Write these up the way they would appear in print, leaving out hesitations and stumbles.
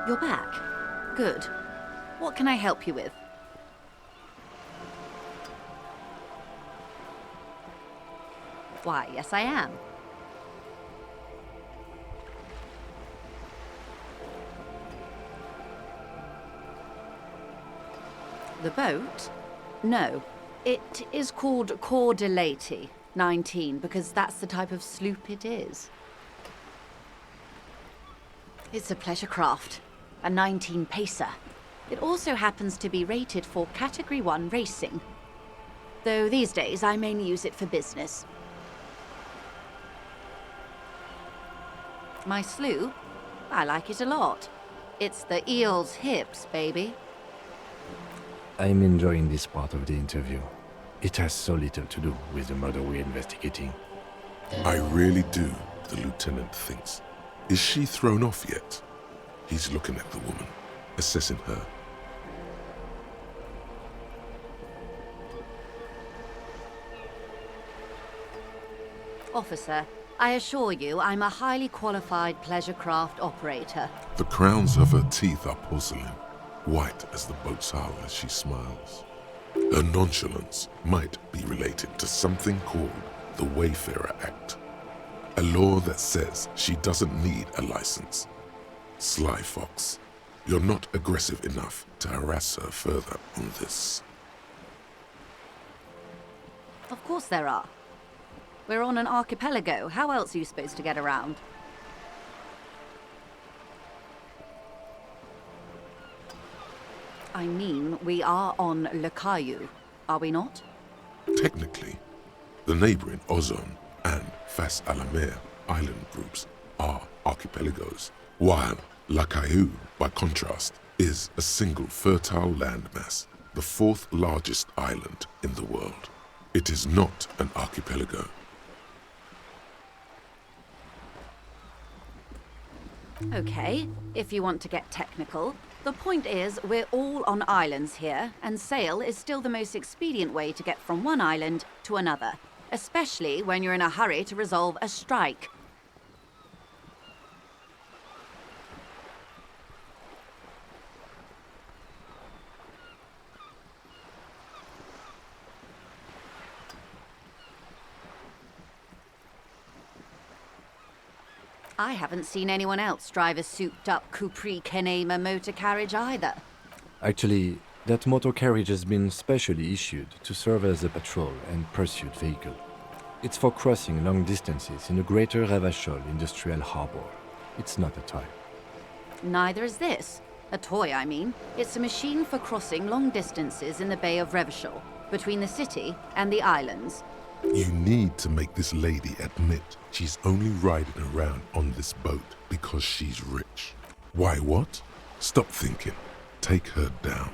You're back. Good. What can I help you with? Why, yes I am. The boat? No. It is called Cordelati 19 because that's the type of sloop it is. It's a pleasure craft, a 19 pacer. It also happens to be rated for Category 1 racing. Though these days I mainly use it for business. My sloop? I like it a lot. It's the eel's hips, baby. I'm enjoying this part of the interview. It has so little to do with the murder we're investigating. I really do, the lieutenant thinks. Is she thrown off yet? He's looking at the woman, assessing her. Officer, I assure you I'm a highly qualified pleasure craft operator. The crowns of her teeth are porcelain, white as the boat's hull as she smiles. Her nonchalance might be related to something called the Wayfarer Act, a law that says she doesn't need a license. Sly fox, you're not aggressive enough to harass her further on this. Of course there are. We're on an archipelago. How else are you supposed to get around? I mean, we are on Le Caillou, are we not? Technically, the neighboring Ozone and Fas a la Mer island groups are archipelagos, while La Caillou, by contrast, is a single fertile landmass, the fourth largest island in the world. It is not an archipelago. Okay, if you want to get technical. The point is, we're all on islands here, and sail is still the most expedient way to get from one island to another, especially when you're in a hurry to resolve a strike. I haven't seen anyone else drive a souped-up Capri Kenema motor carriage either. Actually, that motor carriage has been specially issued to serve as a patrol and pursuit vehicle. It's for crossing long distances in the greater Ravachol industrial harbor. It's not a toy. Neither is this. A toy, I mean. It's a machine for crossing long distances in the Bay of Revachol, between the city and the islands. You need to make this lady admit she's only riding around on this boat because she's rich. Why what? Stop thinking. Take her down.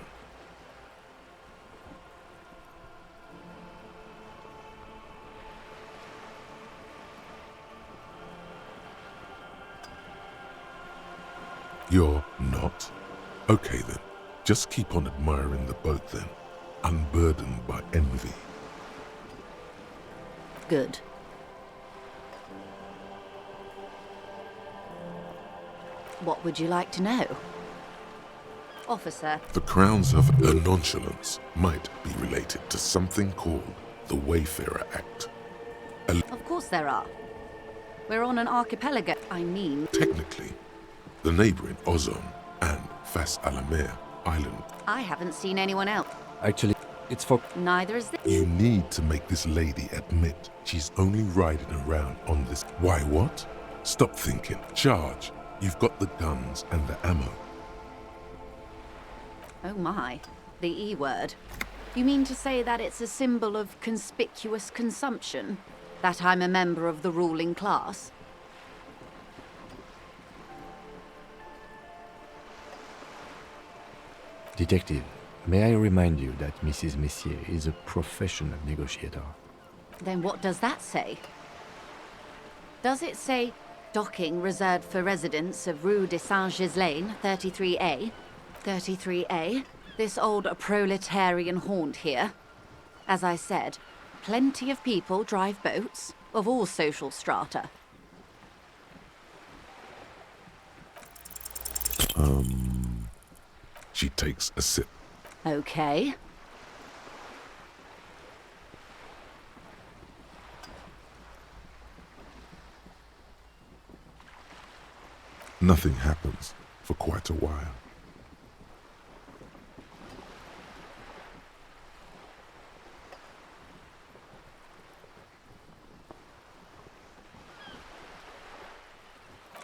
You're not? Okay then. Just keep on admiring the boat then, unburdened by envy. Good. What would you like to know? Officer. The crowns of her nonchalance might be related to something called the Wayfarer Act. Of course there are. We're on an archipelago. I mean... Technically, the neighboring Ozone and Fas a la Mer island. I haven't seen anyone else. Actually, it's for... Neither is this. You need to make this lady admit she's only riding around on this. Why what? Stop thinking. Charge. You've got the guns and the ammo. Oh my. The E word. You mean to say that it's a symbol of conspicuous consumption? That I'm a member of the ruling class? Detective, may I remind you that Mrs. Messier is a professional negotiator? Then what does that say? Does it say docking reserved for residents of Rue de Saint-Ghislain, 33A? 33A? This old proletarian haunt here? As I said, plenty of people drive boats, of all social strata. She takes a sip. Okay. Nothing happens for quite a while.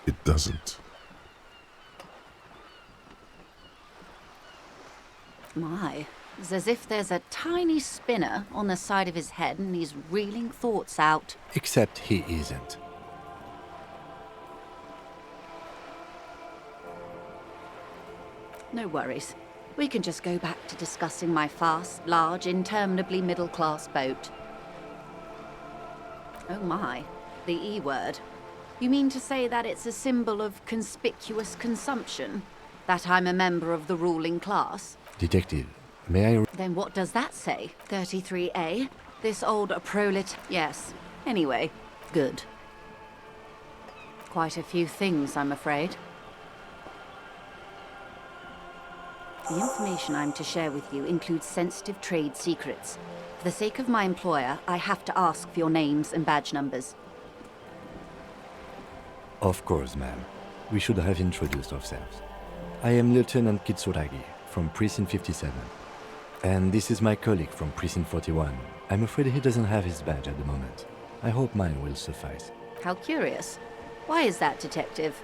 It doesn't. My, it's as if there's a tiny spinner on the side of his head and he's reeling thoughts out. Except he isn't. No worries. We can just go back to discussing my fast, large, interminably middle-class boat. Oh my, the E word. You mean to say that it's a symbol of conspicuous consumption? That I'm a member of the ruling class? Detective, may I... Then what does that say? 33A? This old Yes. Anyway, good. Quite a few things, I'm afraid. The information I'm to share with you includes sensitive trade secrets. For the sake of my employer, I have to ask for your names and badge numbers. Of course, ma'am. We should have introduced ourselves. I am Lieutenant Kitsuragi from Precinct 57. And this is my colleague from Precinct 41. I'm afraid he doesn't have his badge at the moment. I hope mine will suffice. How curious. Why is that, Detective?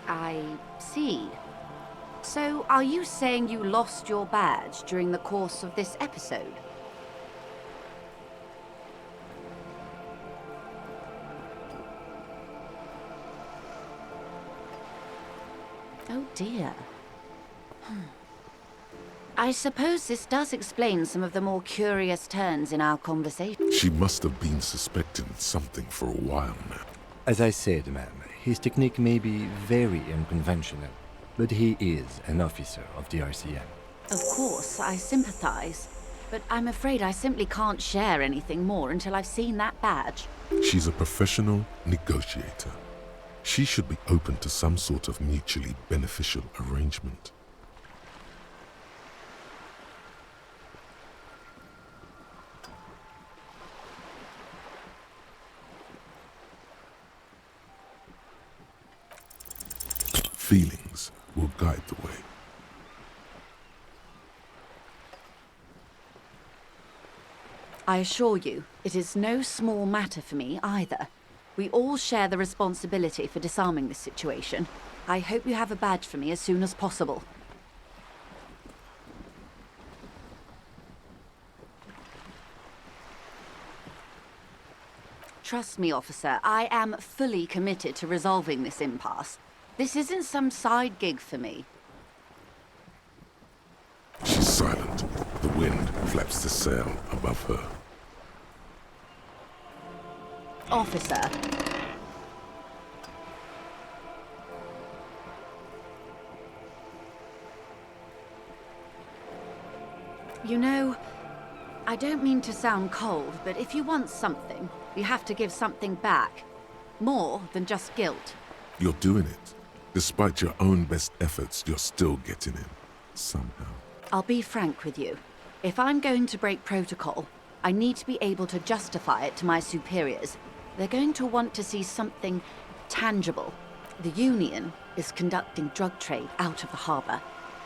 I see. So, are you saying you lost your badge during the course of this episode? Oh dear. I suppose this does explain some of the more curious turns in our conversation. She must have been suspecting something for a while now. As I said, ma'am, his technique may be very unconventional, but he is an officer of the RCM. Of course, I sympathize. But I'm afraid I simply can't share anything more until I've seen that badge. She's a professional negotiator. She should be open to some sort of mutually beneficial arrangement. Feelings will guide the way. I assure you, it is no small matter for me either. We all share the responsibility for disarming this situation. I hope you have a badge for me as soon as possible. Trust me, officer, I am fully committed to resolving this impasse. This isn't some side gig for me. She's silent. The wind flaps the sail above her. Officer. You know, I don't mean to sound cold, but if you want something, you have to give something back. More than just guilt. You're doing it. Despite your own best efforts, you're still getting in. Somehow. I'll be frank with you. If I'm going to break protocol, I need to be able to justify it to my superiors. They're going to want to see something tangible. The Union is conducting drug trade out of the harbor.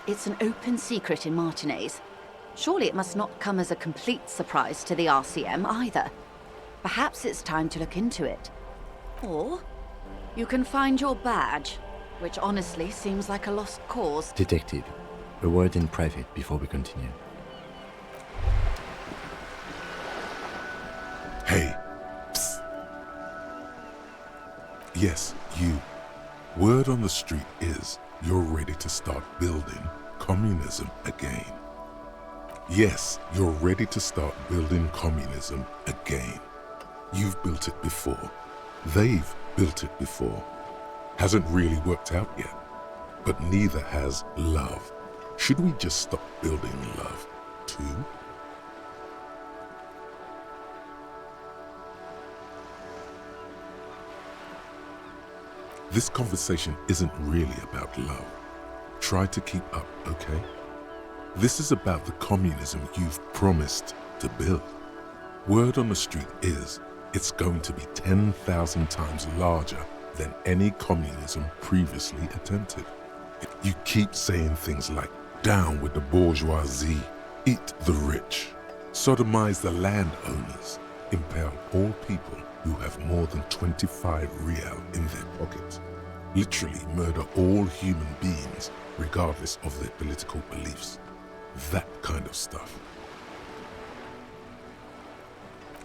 It's an open secret in Martinez. Surely it must not come as a complete surprise to the RCM either. Perhaps it's time to look into it. Or you can find your badge, which honestly seems like a lost cause. Detective, a word in private before we continue. Hey. Psst. Yes, you. Word on the street is you're ready to start building communism again. Yes, you're ready to start building communism again. You've built it before. They've built it before. Hasn't really worked out yet. But neither has love. Should we just stop building love, too? This conversation isn't really about love. Try to keep up, okay? This is about the communism you've promised to build. Word on the street is it's going to be 10,000 times larger than any communism previously attempted. You keep saying things like, down with the bourgeoisie, eat the rich, sodomize the landowners, impale all people who have more than 25 real in their pockets, literally murder all human beings regardless of their political beliefs. That kind of stuff.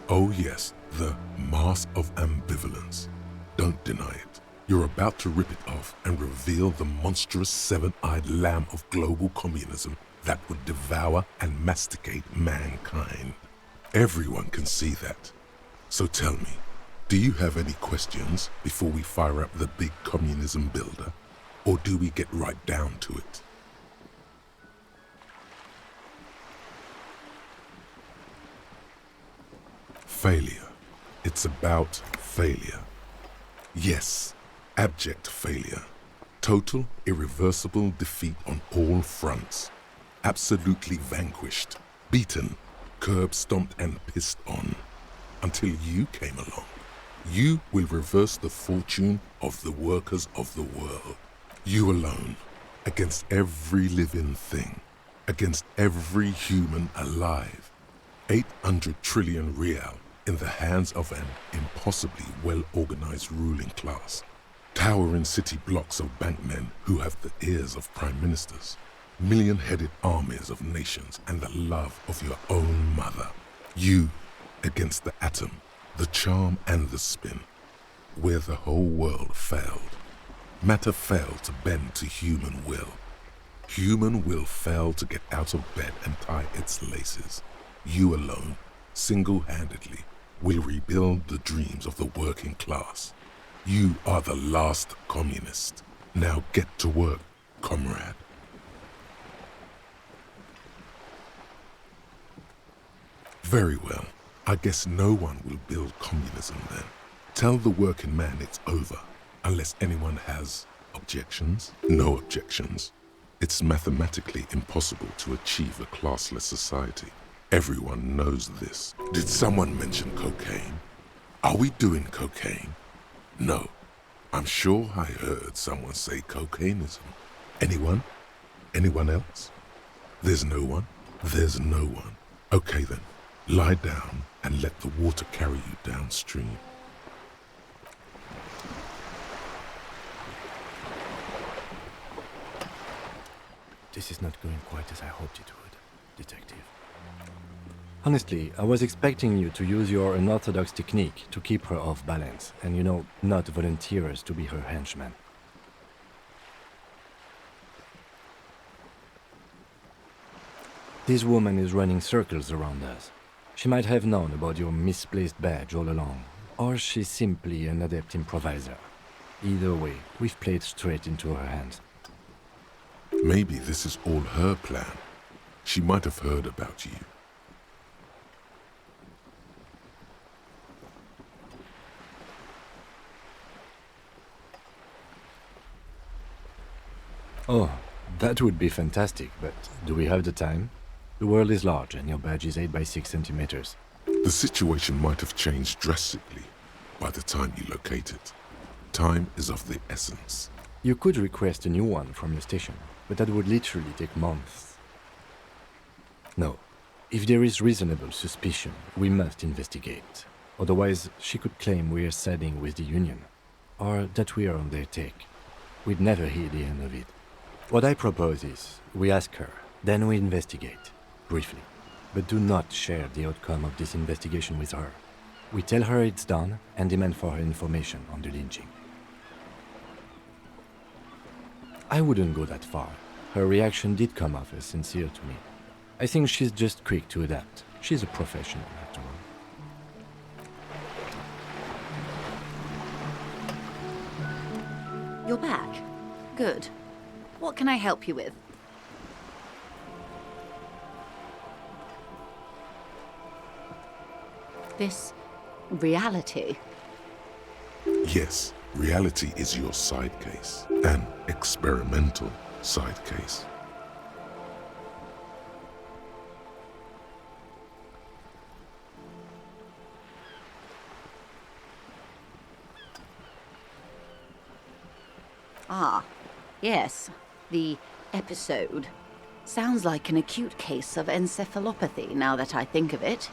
Oh yes, the mask of ambivalence. Don't deny it. You're about to rip it off and reveal the monstrous seven-eyed lamb of global communism that would devour and masticate mankind. Everyone can see that. So tell me, do you have any questions before we fire up the big communism builder? Or do we get right down to it? Failure. It's about failure. Yes, abject failure. Total, irreversible defeat on all fronts. Absolutely vanquished, beaten, curb-stomped and pissed on. Until you came along. You will reverse the fortune of the workers of the world. You alone, against every living thing, against every human alive. 800 trillion real in the hands of an impossibly well-organized ruling class. Towering city blocks of bankmen who have the ears of prime ministers. Million-headed armies of nations and the love of your own mother. You against the atom, the charm and the spin, where the whole world failed. Matter failed to bend to human will. Human will failed to get out of bed and tie its laces. You alone, single-handedly, will rebuild the dreams of the working class. You are the last communist. Now get to work, comrade. Very well. I guess no one will build communism then. Tell the working man it's over, unless anyone has objections. No objections. It's mathematically impossible to achieve a classless society. Everyone knows this. Did someone mention cocaine? Are we doing cocaine? No. I'm sure I heard someone say cocainism. Anyone? Anyone else? There's no one? There's no one. Okay then. Lie down and let the water carry you downstream. This is not going quite as I hoped it would, Detective. Honestly, I was expecting you to use your unorthodox technique to keep her off balance and, not volunteer us to be her henchman. This woman is running circles around us. She might have known about your misplaced badge all along, or she's simply an adept improviser. Either way, we've played straight into her hands. Maybe this is all her plan. She might have heard about you. Oh, that would be fantastic, but do we have the time? The world is large and your badge is 8 by 6 centimeters. The situation might have changed drastically by the time you locate it. Time is of the essence. You could request a new one from your station, but that would literally take months. No. If there is reasonable suspicion, we must investigate. Otherwise, she could claim we are siding with the Union, or that we are on their take. We'd never hear the end of it. What I propose is, we ask her, then we investigate, briefly. But do not share the outcome of this investigation with her. We tell her it's done and demand for her information on the lynching. I wouldn't go that far. Her reaction did come off as sincere to me. I think she's just quick to adapt. She's a professional, after all. You're back. Good. What can I help you with? This reality. Yes, Reality is your side case, an experimental side case. Ah, yes, the episode. Sounds like an acute case of encephalopathy now that I think of it.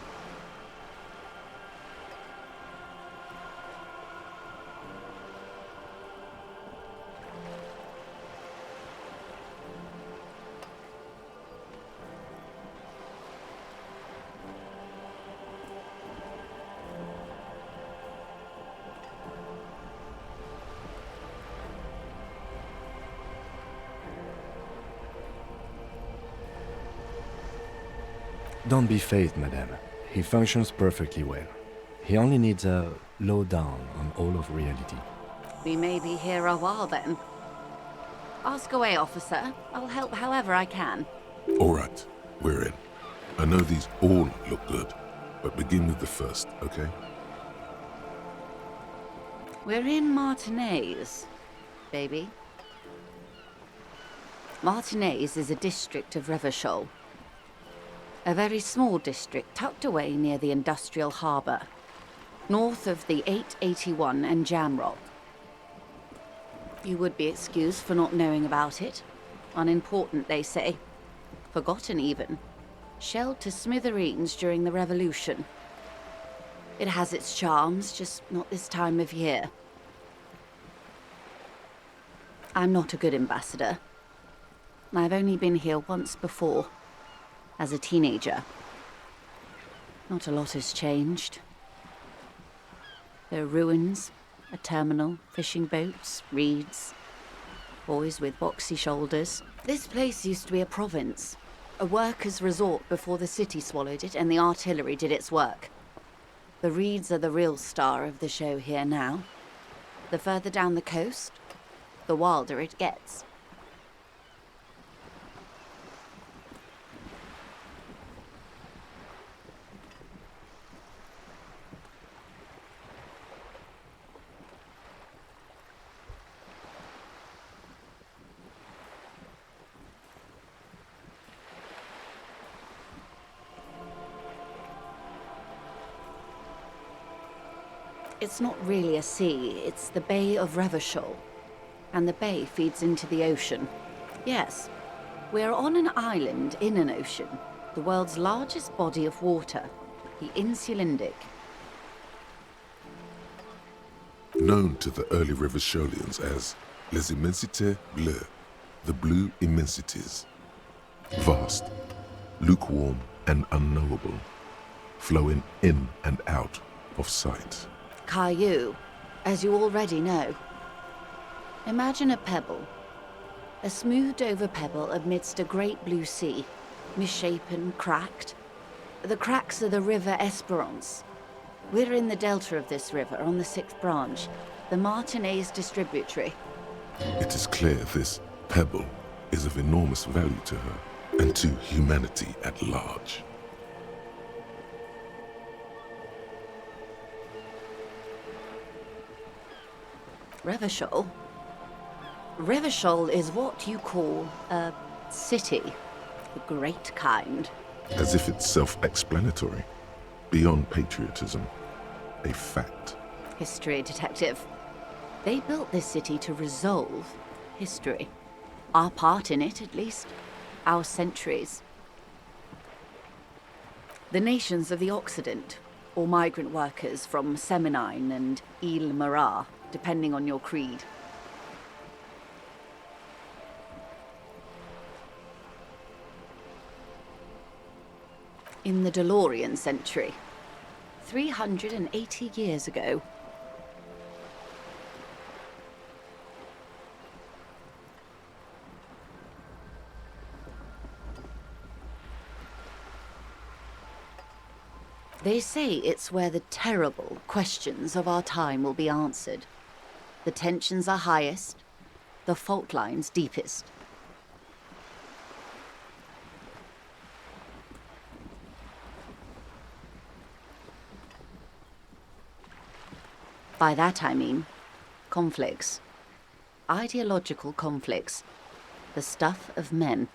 Don't be phased, madame. He functions perfectly well. He only needs a lowdown on all of reality. We may be here a while then. Ask away, officer. I'll help however I can. All right, we're in. I know these all look good, but begin with the first, okay? We're in Martinez, baby. Martinez is a district of Revachol. A very small district tucked away near the industrial harbour, north of the 881 and Jamrock. You would be excused for not knowing about it. Unimportant, they say. Forgotten, even. Shelled to smithereens during the Revolution. It has its charms, just not this time of year. I'm not a good ambassador. I've only been here once before. As a teenager. Not a lot has changed. There are ruins, a terminal, fishing boats, reeds, boys with boxy shoulders. This place used to be a province, a workers' resort before the city swallowed it and the artillery did its work. The reeds are the real star of the show here now. The further down the coast, the wilder it gets. It's not really a sea, it's the Bay of Revachol. And the bay feeds into the ocean. Yes, we're on an island in an ocean, the world's largest body of water, the Insulindic. Known to the early Revacholians as Les Immensités Bleues, the blue immensities. Vast, lukewarm and unknowable, flowing in and out of sight. Caillou, as you already know. Imagine a pebble. A smoothed over pebble amidst a great blue sea, misshapen, cracked. The cracks are the river Esperance. We're in the delta of this river on the 6th branch, the Martinez distributary. It is clear this pebble is of enormous value to her and to humanity at large. Revachol? Revachol is what you call a city. The great kind. As if it's self-explanatory, beyond patriotism, a fact. History detective. They built this city to resolve history. Our part in it, at least. Our centuries. The nations of the Occident, or migrant workers from Seminine and Ile Marat, depending on your creed. In the DeLorean century, 380 years ago. They say it's where the terrible questions of our time will be answered. The tensions are highest, the fault lines deepest. By that I mean conflicts. Ideological conflicts. The stuff of men.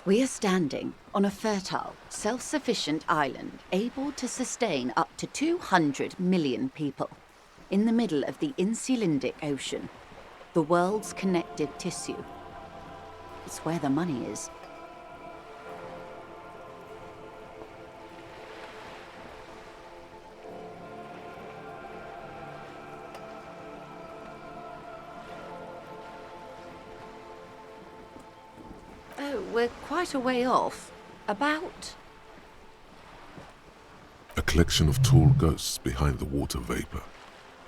We are standing on a fertile, self-sufficient island able to sustain up to 200 million people in the middle of the Insulindic Ocean, the world's connective tissue. It's where the money is. We're quite a way off. About... A collection of tall ghosts behind the water vapor,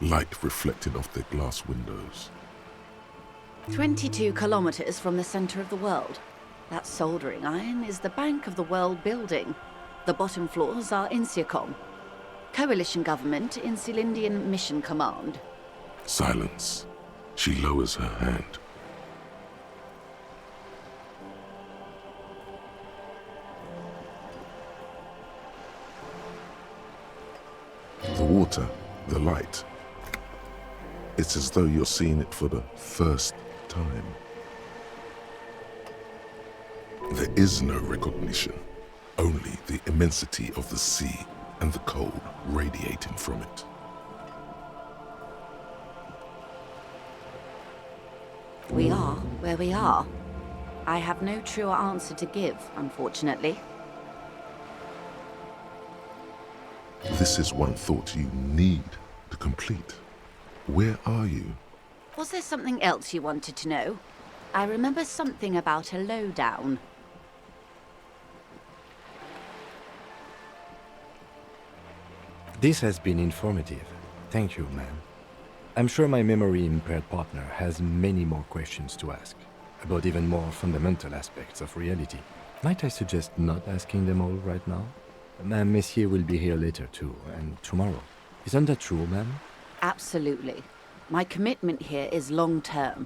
light reflecting off their glass windows. 22 kilometers from the center of the world. That soldering iron is the bank of the world building. The bottom floors are Insiacom. Coalition government, Insulindian Mission Command. Silence. She lowers her hand. The water, the light. It's as though you're seeing it for the first time. There is no recognition, only the immensity of the sea and the cold radiating from it. We are where we are. I have no truer answer to give, unfortunately. This is one thought you need to complete. Where are you? Was there something else you wanted to know? I remember something about a lowdown. This has been informative. Thank you, ma'am. I'm sure my memory-impaired partner has many more questions to ask, about even more fundamental aspects of reality. Might I suggest not asking them all right now? Ma'am, Messier will be here later too, and tomorrow. Isn't that true, ma'am? Absolutely. My commitment here is long-term.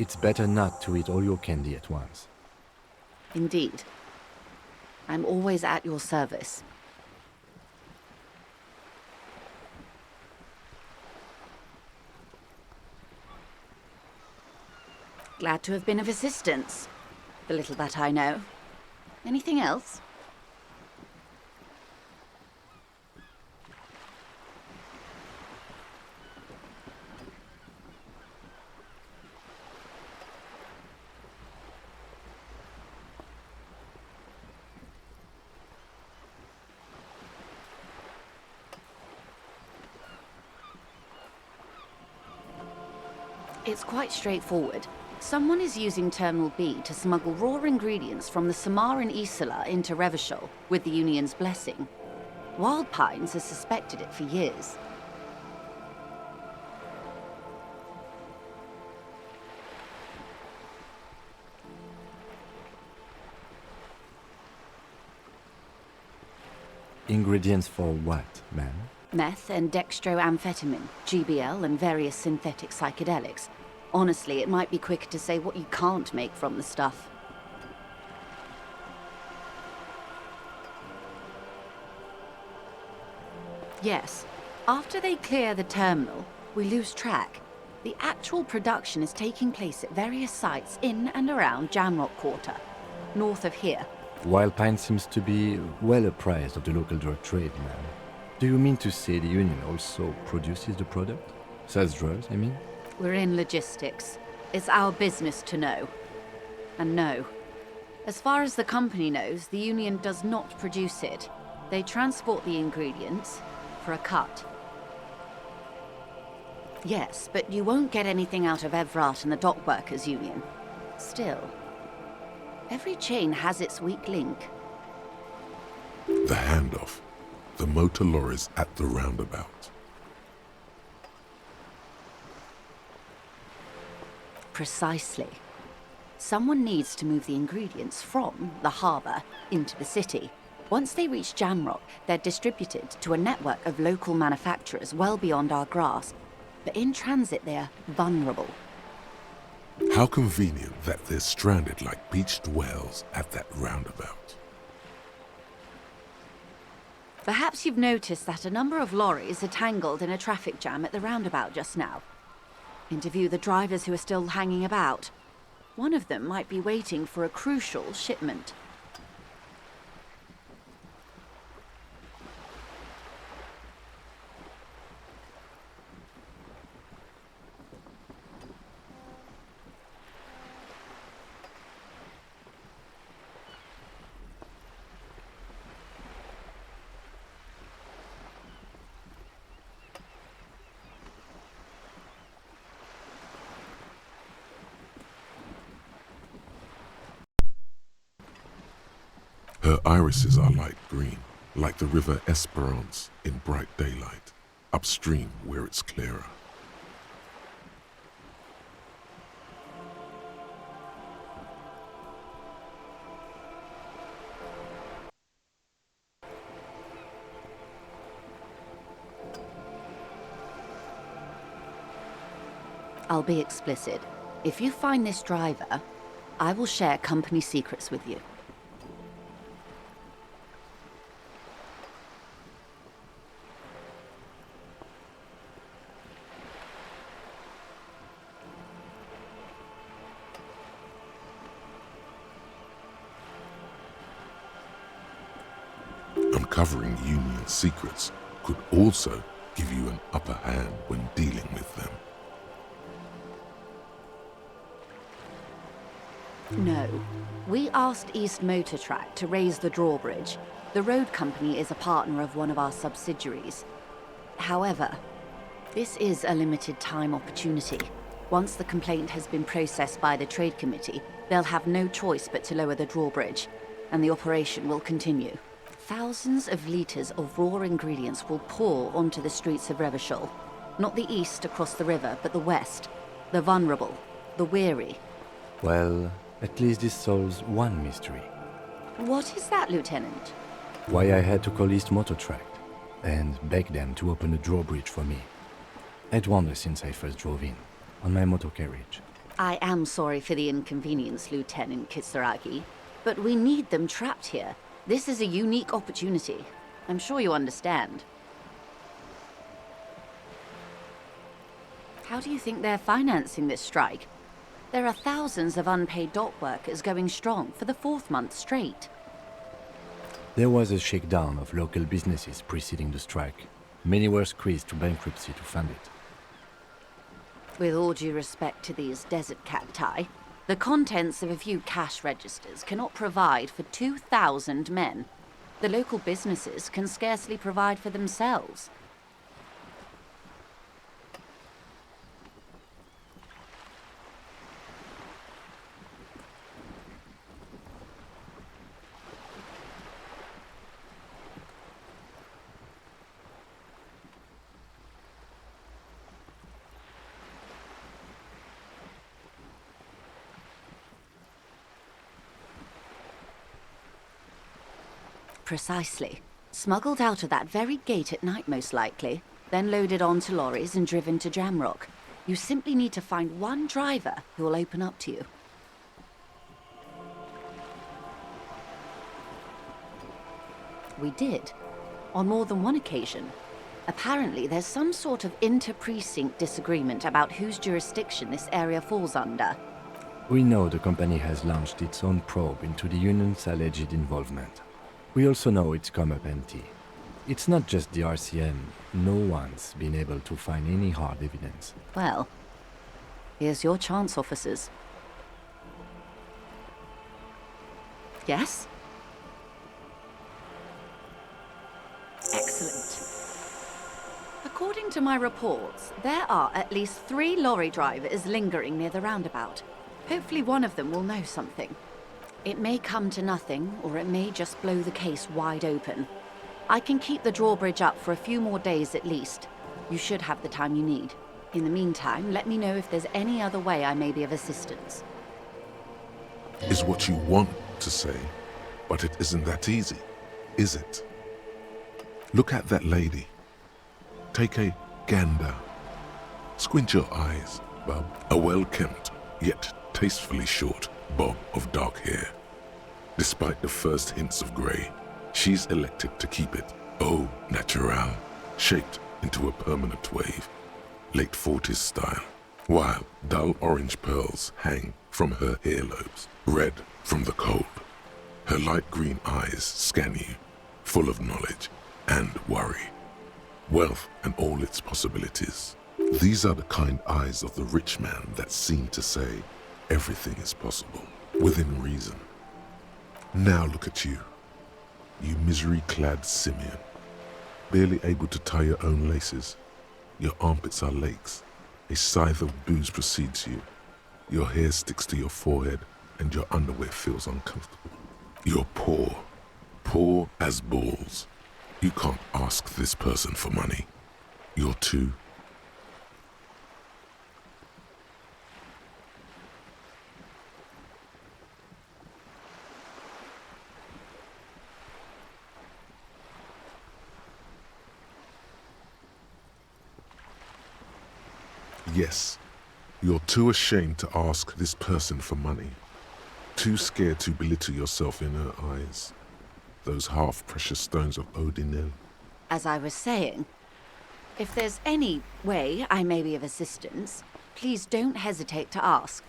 It's better not to eat all your candy at once. Indeed. I'm always at your service. Glad to have been of assistance. The little that I know. Anything else? It's quite straightforward. Someone is using Terminal B to smuggle raw ingredients from the Samaran Isola into Revachol with the Union's blessing. Wild Pines has suspected it for years. Ingredients for what, ma'am? Meth and dextroamphetamine, GBL and various synthetic psychedelics. Honestly, it might be quicker to say what you can't make from the stuff. Yes. After they clear the terminal, we lose track. The actual production is taking place at various sites in and around Jamrock Quarter, north of here. Wild Pine seems to be well apprised of the local drug trade, ma'am. Do you mean to say the Union also produces the product? Sells drugs, I mean? We're in logistics. It's our business to know. And no. As far as the company knows, the Union does not produce it. They transport the ingredients for a cut. Yes, but you won't get anything out of Evrat and the Dock Workers Union. Still, every chain has its weak link. The handoff. The motor lorries at the roundabout. Precisely. Someone needs to move the ingredients from the harbour into the city. Once they reach Jamrock, they're distributed to a network of local manufacturers well beyond our grasp. But in transit, they're vulnerable. How convenient that they're stranded like beached whales at that roundabout. Perhaps you've noticed that a number of lorries are tangled in a traffic jam at the roundabout just now. Interview the drivers who are still hanging about. One of them might be waiting for a crucial shipment. Her irises are light green, like the river Esperance in bright daylight, upstream where it's clearer. I'll be explicit. If you find this driver, I will share company secrets with you. Uncovering Union secrets could also give you an upper hand when dealing with them. No. We asked East Motor Track to raise the drawbridge. The road company is a partner of one of our subsidiaries. However, this is a limited time opportunity. Once the complaint has been processed by the Trade Committee, they'll have no choice but to lower the drawbridge, and the operation will continue. Thousands of litres of raw ingredients will pour onto the streets of Revachol. Not the east across the river, but the west. The vulnerable, the weary. Well, at least this solves one mystery. What is that, Lieutenant? Why I had to call East Motor Track and beg them to open a drawbridge for me. I'd wondered since I first drove in, on my motor carriage. I am sorry for the inconvenience, Lieutenant Kisaragi, but we need them trapped here. This is a unique opportunity. I'm sure you understand. How do you think they're financing this strike? There are thousands of unpaid dock workers going strong for the 4th month straight. There was a shakedown of local businesses preceding the strike. Many were squeezed to bankruptcy to fund it. With all due respect to these desert cacti, the contents of a few cash registers cannot provide for 2,000 men. The local businesses can scarcely provide for themselves. Precisely. Smuggled out of that very gate at night, most likely, then loaded onto lorries and driven to Jamrock. You simply need to find one driver who will open up to you. We did. On more than one occasion. Apparently, there's some sort of inter-precinct disagreement about whose jurisdiction this area falls under. We know the company has launched its own probe into the union's alleged involvement. We also know it's come up empty. It's not just the RCM. No one's been able to find any hard evidence. Well, here's your chance, officers. Yes? Excellent. According to my reports, there are at least 3 lorry drivers lingering near the roundabout. Hopefully one of them will know something. It may come to nothing, or it may just blow the case wide open. I can keep the drawbridge up for a few more days at least. You should have the time you need. In the meantime, let me know if there's any other way I may be of assistance. Is what you want to say, but it isn't that easy, is it? Look at that lady. Take a gander. Squint your eyes, bub. A well-kempt, yet tastefully short bob of dark hair. Despite the first hints of grey, she's elected to keep it au naturel, shaped into a permanent wave, late 40s style, while dull orange pearls hang from her earlobes, red from the cold. Her light green eyes scan you, full of knowledge and worry, wealth and all its possibilities. These are the kind eyes of the rich man that seem to say everything is possible, within reason. Now look at you, you misery-clad simian, barely able to tie your own laces. Your armpits are lakes, a scythe of booze precedes you. Your hair sticks to your forehead and your underwear feels uncomfortable. You're poor, poor as balls. You can't ask this person for money. You're too. Yes, you're too ashamed to ask this person for money. Too scared to belittle yourself in her eyes. Those half-precious stones of Odinel. As I was saying, if there's any way I may be of assistance, please don't hesitate to ask.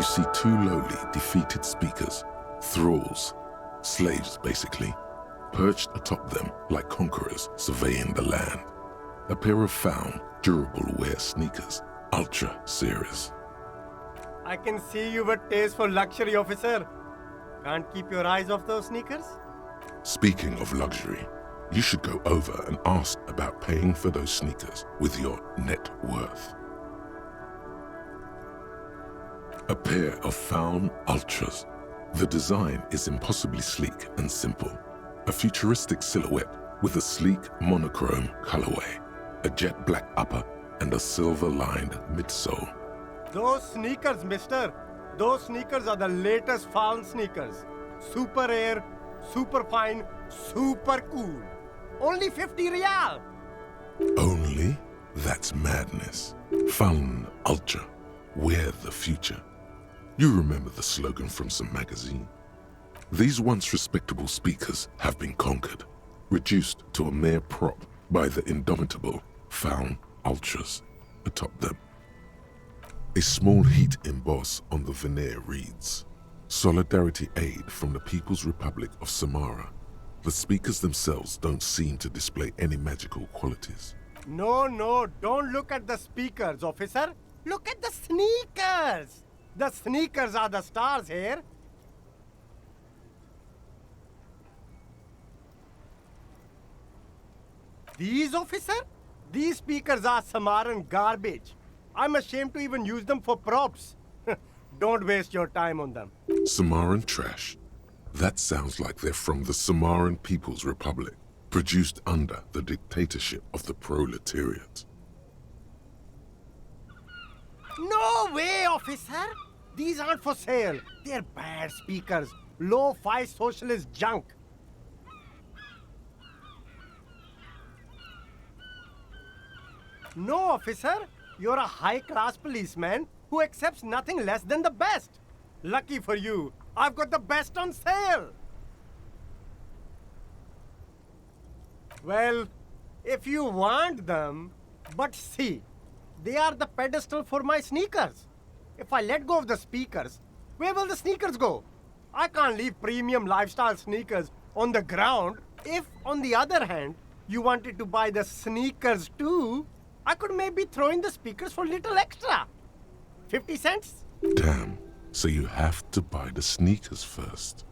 you see two lowly, defeated speakers, thralls, slaves basically, perched atop them like conquerors surveying the land. A pair of found, durable wear sneakers, Ultra series. I can see you've a taste for luxury, officer. Can't keep your eyes off those sneakers? Speaking of luxury, you should go over and ask about paying for those sneakers with your net worth. A pair of found Ultras. The design is impossibly sleek and simple. A futuristic silhouette with a sleek monochrome colorway, a jet black upper, and a silver-lined midsole. Those sneakers, mister. Those sneakers are the latest found sneakers. Super air, super fine, super cool. Only 50 Riyal. Only? That's madness. Found Ultra. Wear the future. You remember the slogan from some magazine? These once respectable speakers have been conquered, reduced to a mere prop by the indomitable found Ultras atop them. A small heat emboss on the veneer reads, "Solidarity aid from the People's Republic of Samara." The speakers themselves don't seem to display any magical qualities. No, don't look at the speakers, officer. Look at the sneakers. The sneakers are the stars here. These, officer? These speakers are Samaran garbage. I'm ashamed to even use them for props. Don't waste your time on them. Samaran trash? That sounds like they're from the Samaran People's Republic, produced under the dictatorship of the proletariat. No way, officer! These aren't for sale. They're bad speakers. Low-fi socialist junk. No, officer. You're a high-class policeman who accepts nothing less than the best. Lucky for you, I've got the best on sale. Well, if you want them, but see, they are the pedestal for my sneakers. If I let go of the speakers, where will the sneakers go? I can't leave premium lifestyle sneakers on the ground. If, on the other hand, you wanted to buy the sneakers too, I could maybe throw in the speakers for little extra. 50 cents? Damn, so you have to buy the sneakers first.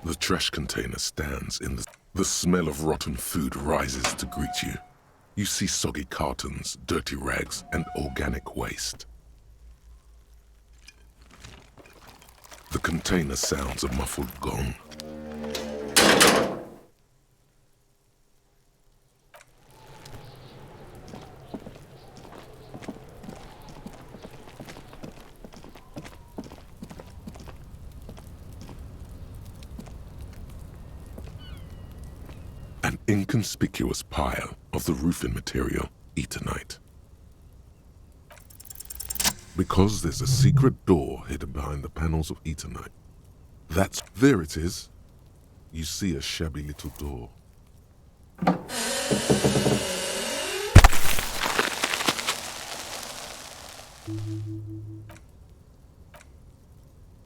The trash container stands in the smell of rotten food rises to greet you. You see soggy cartons, dirty rags, and organic waste. The container sounds a muffled gong. inconspicuous pile of the roofing material, Eternite. Because there's a secret door hidden behind the panels of Eternite. There it is. You see a shabby little door.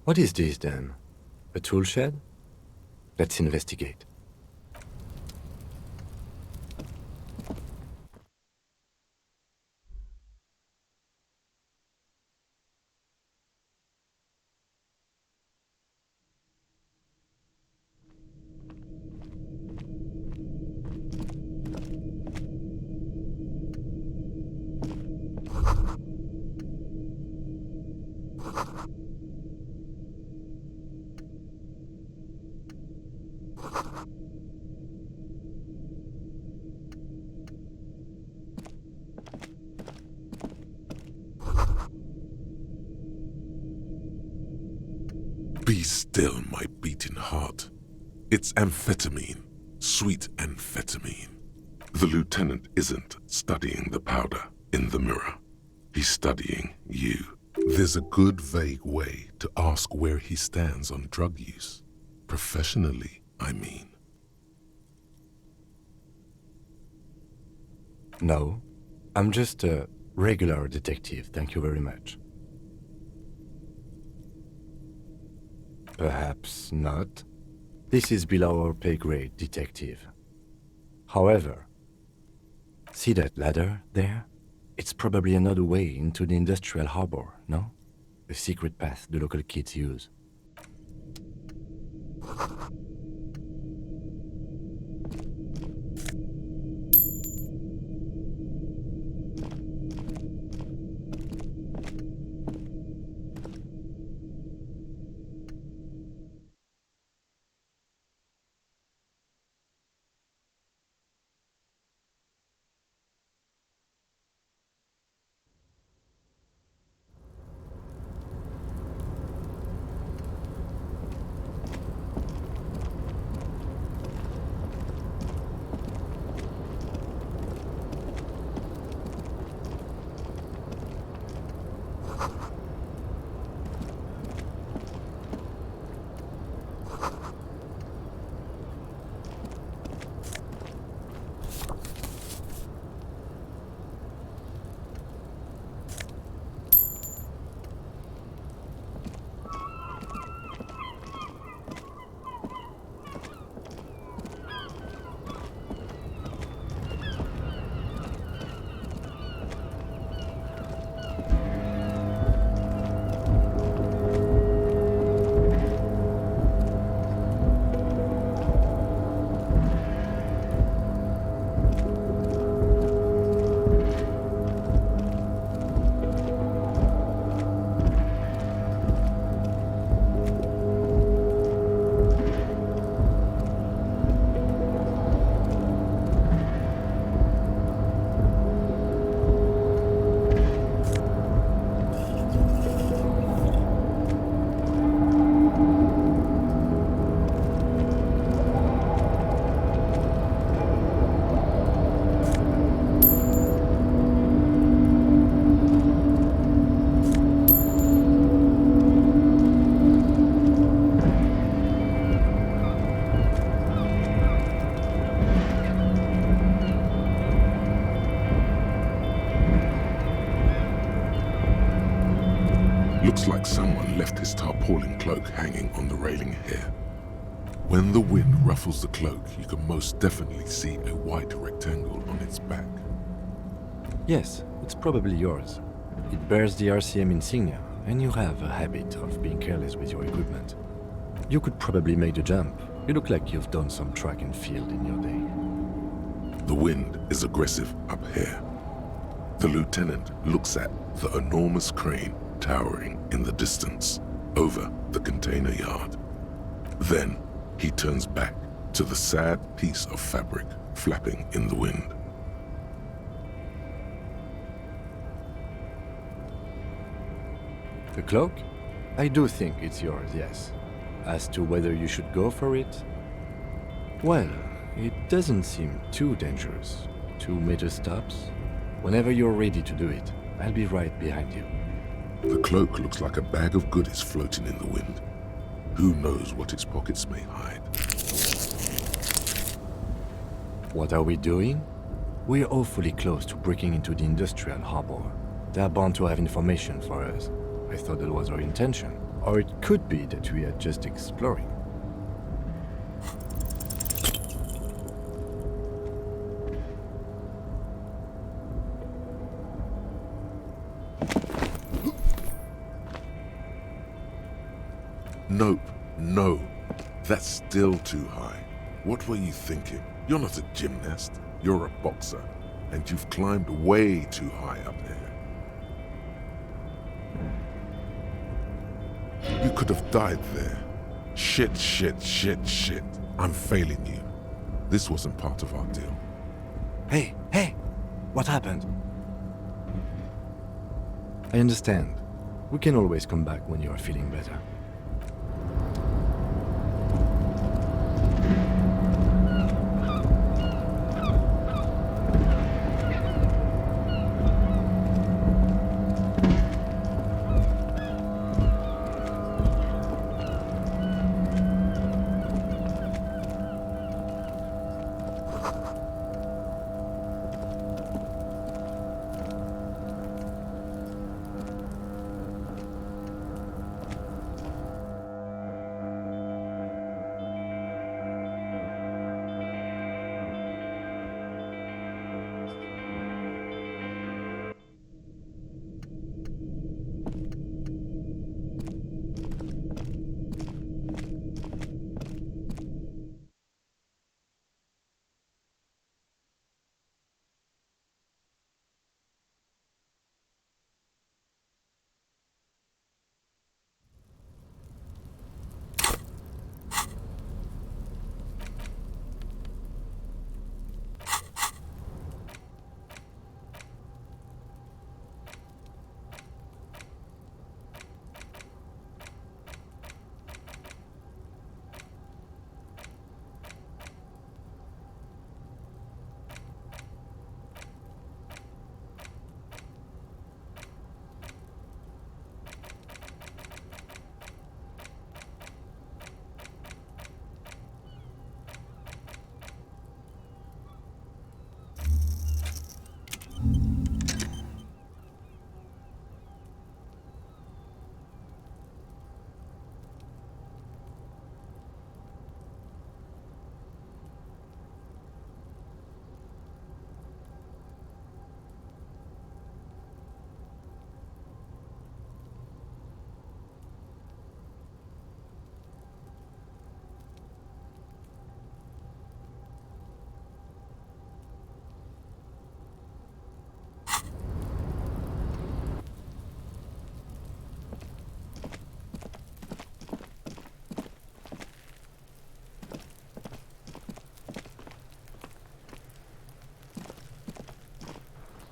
What is this then? A tool shed? Let's investigate. Be still, my beating heart. It's amphetamine, sweet amphetamine. The lieutenant isn't studying the powder in the mirror. He's studying you. There's a good vague way to ask where he stands on drug use. Professionally, I mean. No, I'm just a regular detective, thank you very much. Perhaps not. This is below our pay grade, detective. However, see that ladder there? It's probably another way into the industrial harbor, no? A secret path the local kids use. Looks like someone left his tarpaulin cloak hanging on the railing here. When the wind ruffles the cloak, you can most definitely see a white rectangle on its back. Yes, it's probably yours. It bears the RCM insignia, and you have a habit of being careless with your equipment. You could probably make the jump. You look like you've done some track and field in your day. The wind is aggressive up here. The lieutenant looks at the enormous crane towering in the distance over the container yard. Then he turns back to the sad piece of fabric flapping in the wind. The cloak? I do think it's yours, yes. As to whether you should go for it? Well, It doesn't seem too dangerous. 2-meter stops. Whenever you're ready to do it, I'll be right behind you. The cloak looks like a bag of goodies floating in the wind. Who knows what its pockets may hide? What are we doing? We're awfully close to breaking into the industrial harbor. They're bound to have information for us. I thought that was our intention. Or it could be that we are just exploring. Nope, no. That's still too high. What were you thinking? You're not a gymnast. You're a boxer. And you've climbed way too high up there. You could have died there. Shit. I'm failing you. This wasn't part of our deal. Hey! What happened? I understand. We can always come back when you are feeling better.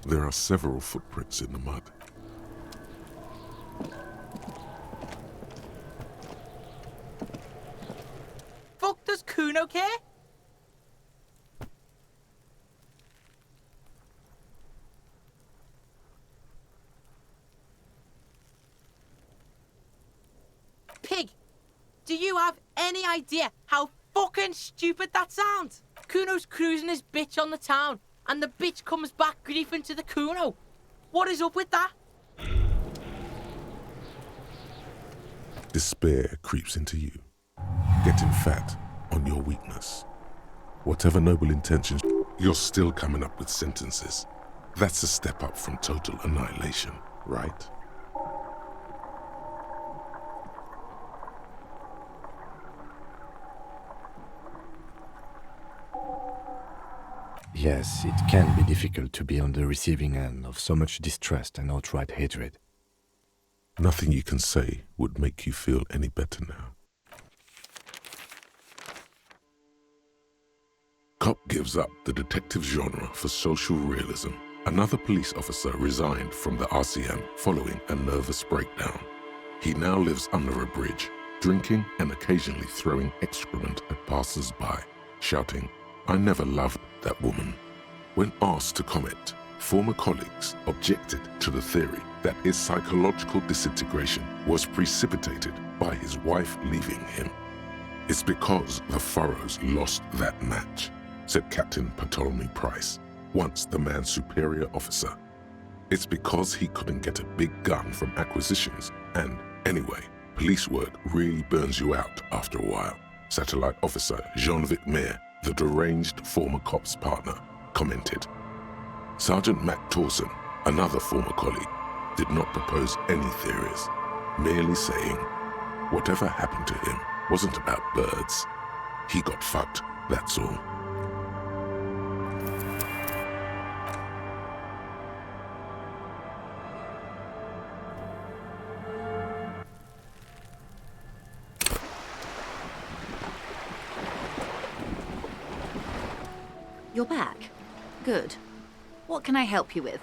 There are several footprints in the mud. Fuck does Kuno care? Pig, do you have any idea how fucking stupid that sounds? Kuno's cruising his bitch on the town, and the bitch comes back griefing to the Kuno. What is up with that? Despair creeps into you, getting fat on your weakness. Whatever noble intentions, you're still coming up with sentences. That's a step up from total annihilation, right? Yes, it can be difficult to be on the receiving end of so much distrust and outright hatred. Nothing you can say would make you feel any better now. Cop gives up the detective genre for social realism. Another police officer resigned from the RCM following a nervous breakdown. He now lives under a bridge, drinking and occasionally throwing excrement at passers-by, shouting, I never loved that woman. When asked to comment, former colleagues objected to the theory that his psychological disintegration was precipitated by his wife leaving him. It's because the Furrows lost that match, said Captain Ptolemy Price, once the man's superior officer. It's because he couldn't get a big gun from acquisitions, and anyway, police work really burns you out after a while, Satellite Officer Jean-Vic Mayer, the deranged former cop's partner, commented. Sergeant Mac Torson, another former colleague, did not propose any theories, merely saying, whatever happened to him wasn't about birds. He got fucked, that's all. You're back. Good. What can I help you with?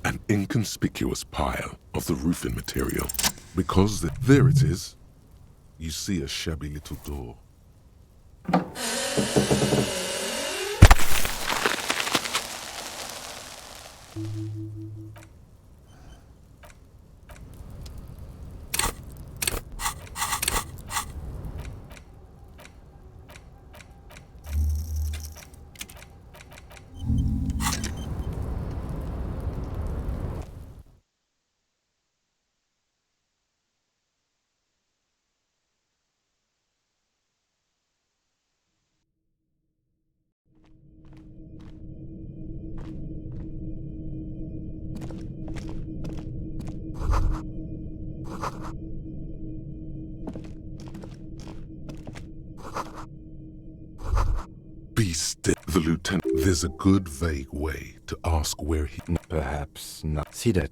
An inconspicuous pile of the roofing material, because there it is. You see a shabby little door. Be still, the lieutenant. There's a good vague way to ask where he... Perhaps not. See that?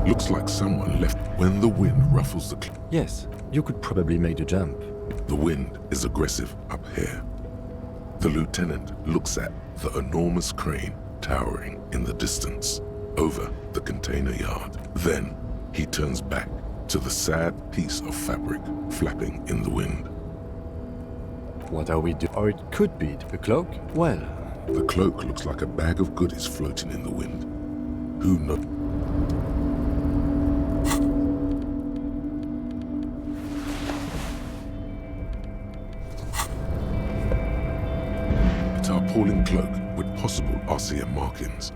Looks like someone left when the wind ruffles the cliff. Yes, you could probably make the jump. The wind is aggressive up here. The lieutenant looks at the enormous crane towering in the distance over the container yard. Then he turns back to the sad piece of fabric flapping in the wind. What are we doing? Or it could be the cloak? Well, The cloak looks like a bag of goodies floating in the wind. Who knows? appalling cloak with possible RCM markings.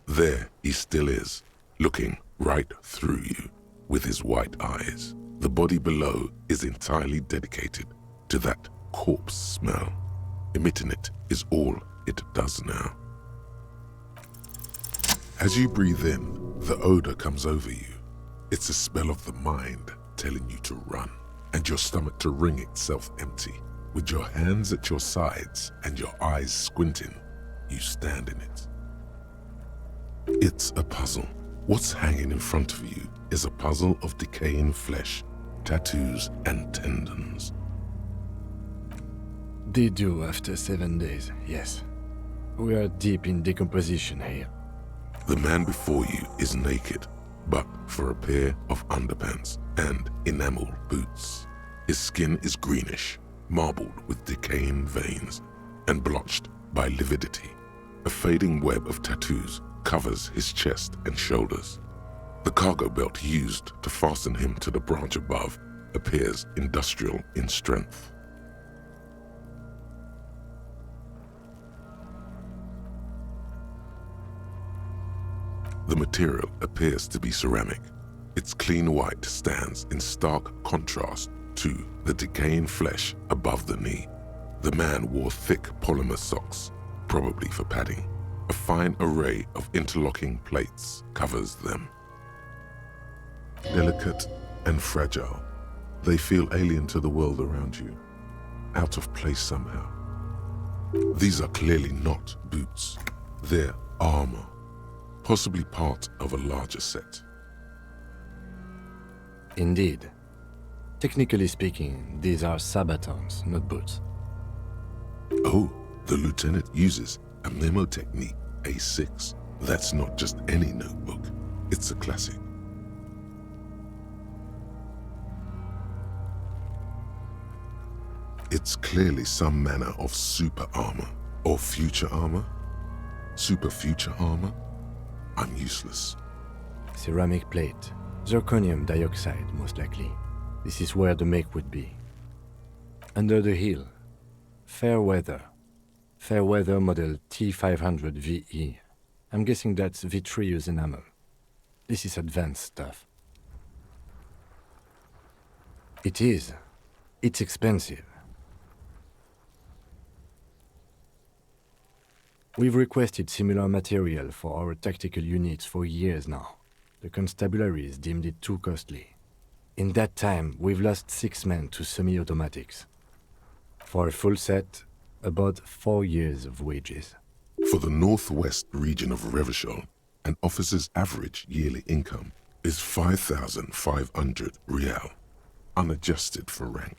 There he still is, looking right through you with his white eyes. The body below is entirely dedicated to that corpse smell. Emitting it is all it does now. As you breathe in, the odor comes over you. It's a smell of the mind telling you to run, and your stomach to wring itself empty. With your hands at your sides and your eyes squinting, you stand in it. It's a puzzle. What's hanging in front of you is a puzzle of decaying flesh, tattoos, and tendons. They do after 7 days, yes. We are deep in decomposition here. The man before you is naked, but for a pair of underpants and enameled boots. His skin is greenish, marbled with decaying veins, and blotched by lividity. A fading web of tattoos covers his chest and shoulders. The cargo belt used to fasten him to the branch above appears industrial in strength. The material appears to be ceramic. Its clean white stands in stark contrast to the decaying flesh above the knee. The man wore thick polymer socks, probably for padding. A fine array of interlocking plates covers them. Delicate and fragile, they feel alien to the world around you, out of place somehow. These are clearly not boots. They're armor, possibly part of a larger set. Indeed. Technically speaking, these are sabatons, not boots. Oh, the lieutenant uses a memo technique A6. That's not just any notebook, it's a classic. It's clearly some manner of super armor, or future armor. Super future armor? I'm useless. Ceramic plate. Zirconium dioxide, most likely. This is where the make would be. Under the heel. Fair weather. Fair weather model T500 VE. I'm guessing that's vitreous enamel. This is advanced stuff. It is. It's expensive. We've requested similar material for our tactical units for years now. The constabularies deemed it too costly. In that time, we've lost 6 men to semi-automatics. For a full set, about 4 years of wages. For the northwest region of Revachol, an officer's average yearly income is 5,500 rial, unadjusted for rank.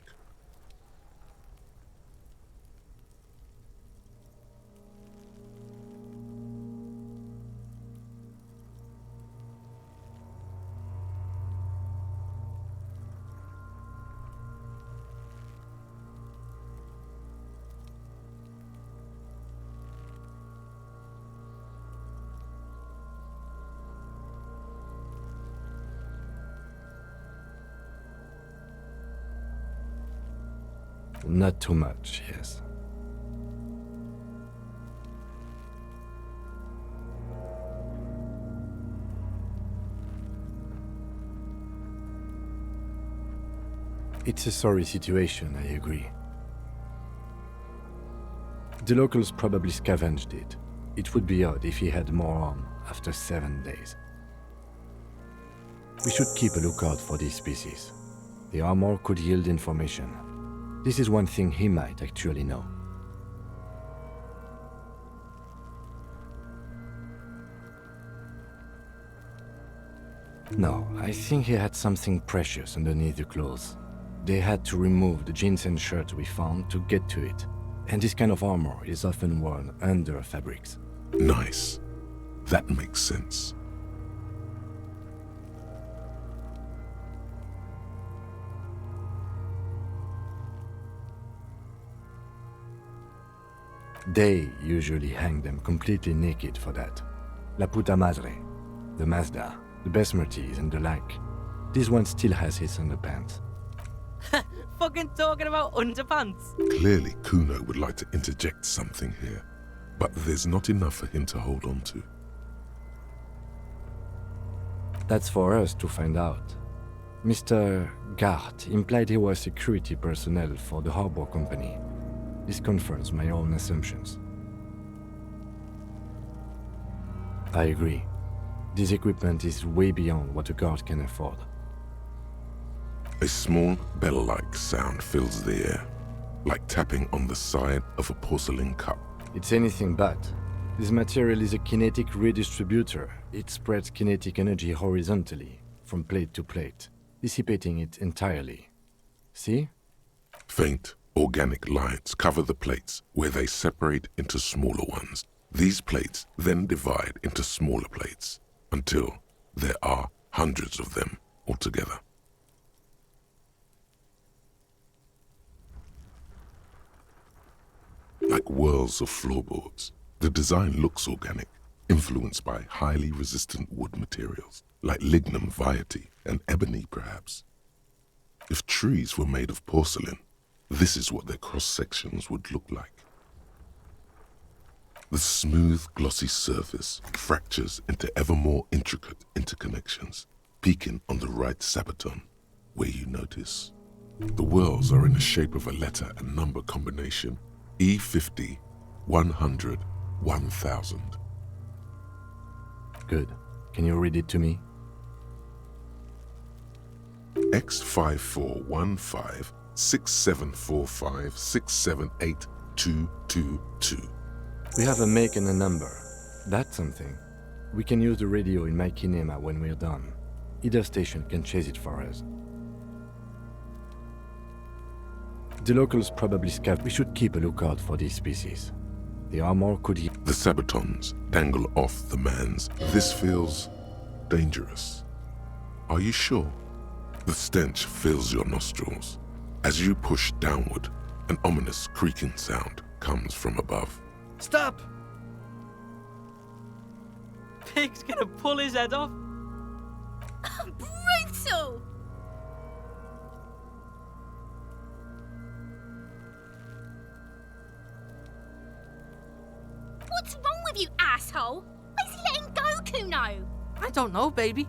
Not too much, yes. It's a sorry situation, I agree. The locals probably scavenged it. It would be odd if he had more on after 7 days. We should keep a lookout for these species. The armor could yield information. This is one thing he might actually know. No, I think he had something precious underneath the clothes. They had to remove the jeans and shirt we found to get to it. And this kind of armor is often worn under fabrics. Nice. That makes sense. They usually hang them completely naked for that. La puta madre, the Mazda, the Besmerties and the like. This one still has his underpants. Fucking talking about underpants. Clearly, Kuno would like to interject something here, but there's not enough for him to hold on to. That's for us to find out. Mr. Gart implied he was security personnel for the harbor company. This confirms my own assumptions. I agree. This equipment is way beyond what a guard can afford. A small bell-like sound fills the air, like tapping on the side of a porcelain cup. It's anything but. This material is a kinetic redistributor. It spreads kinetic energy horizontally, from plate to plate, dissipating it entirely. See? Faint, organic lines cover the plates where they separate into smaller ones. These plates then divide into smaller plates until there are hundreds of them altogether. Like whirls of floorboards, the design looks organic, influenced by highly resistant wood materials, like lignum vitae and ebony perhaps. If trees were made of porcelain, this is what their cross-sections would look like. The smooth, glossy surface fractures into ever more intricate interconnections, peaking on the right sabaton, where you notice. The whirls are in the shape of a letter and number combination, E50, 100, 1000. Good. Can you read it to me? X5415 6745 678222. We have a make and a number. That's something. We can use the radio in my kinema when we're done. Either station can chase it for us. The locals probably scout. We should keep a lookout for these species. The armor could hit. The sabatons dangle off the man's. This feels dangerous. Are you sure? The stench fills your nostrils. As you push downward, an ominous creaking sound comes from above. Stop! Pig's gonna pull his head off. Brutal! What's wrong with you, asshole? Why is he letting go, Kuno? I don't know, baby.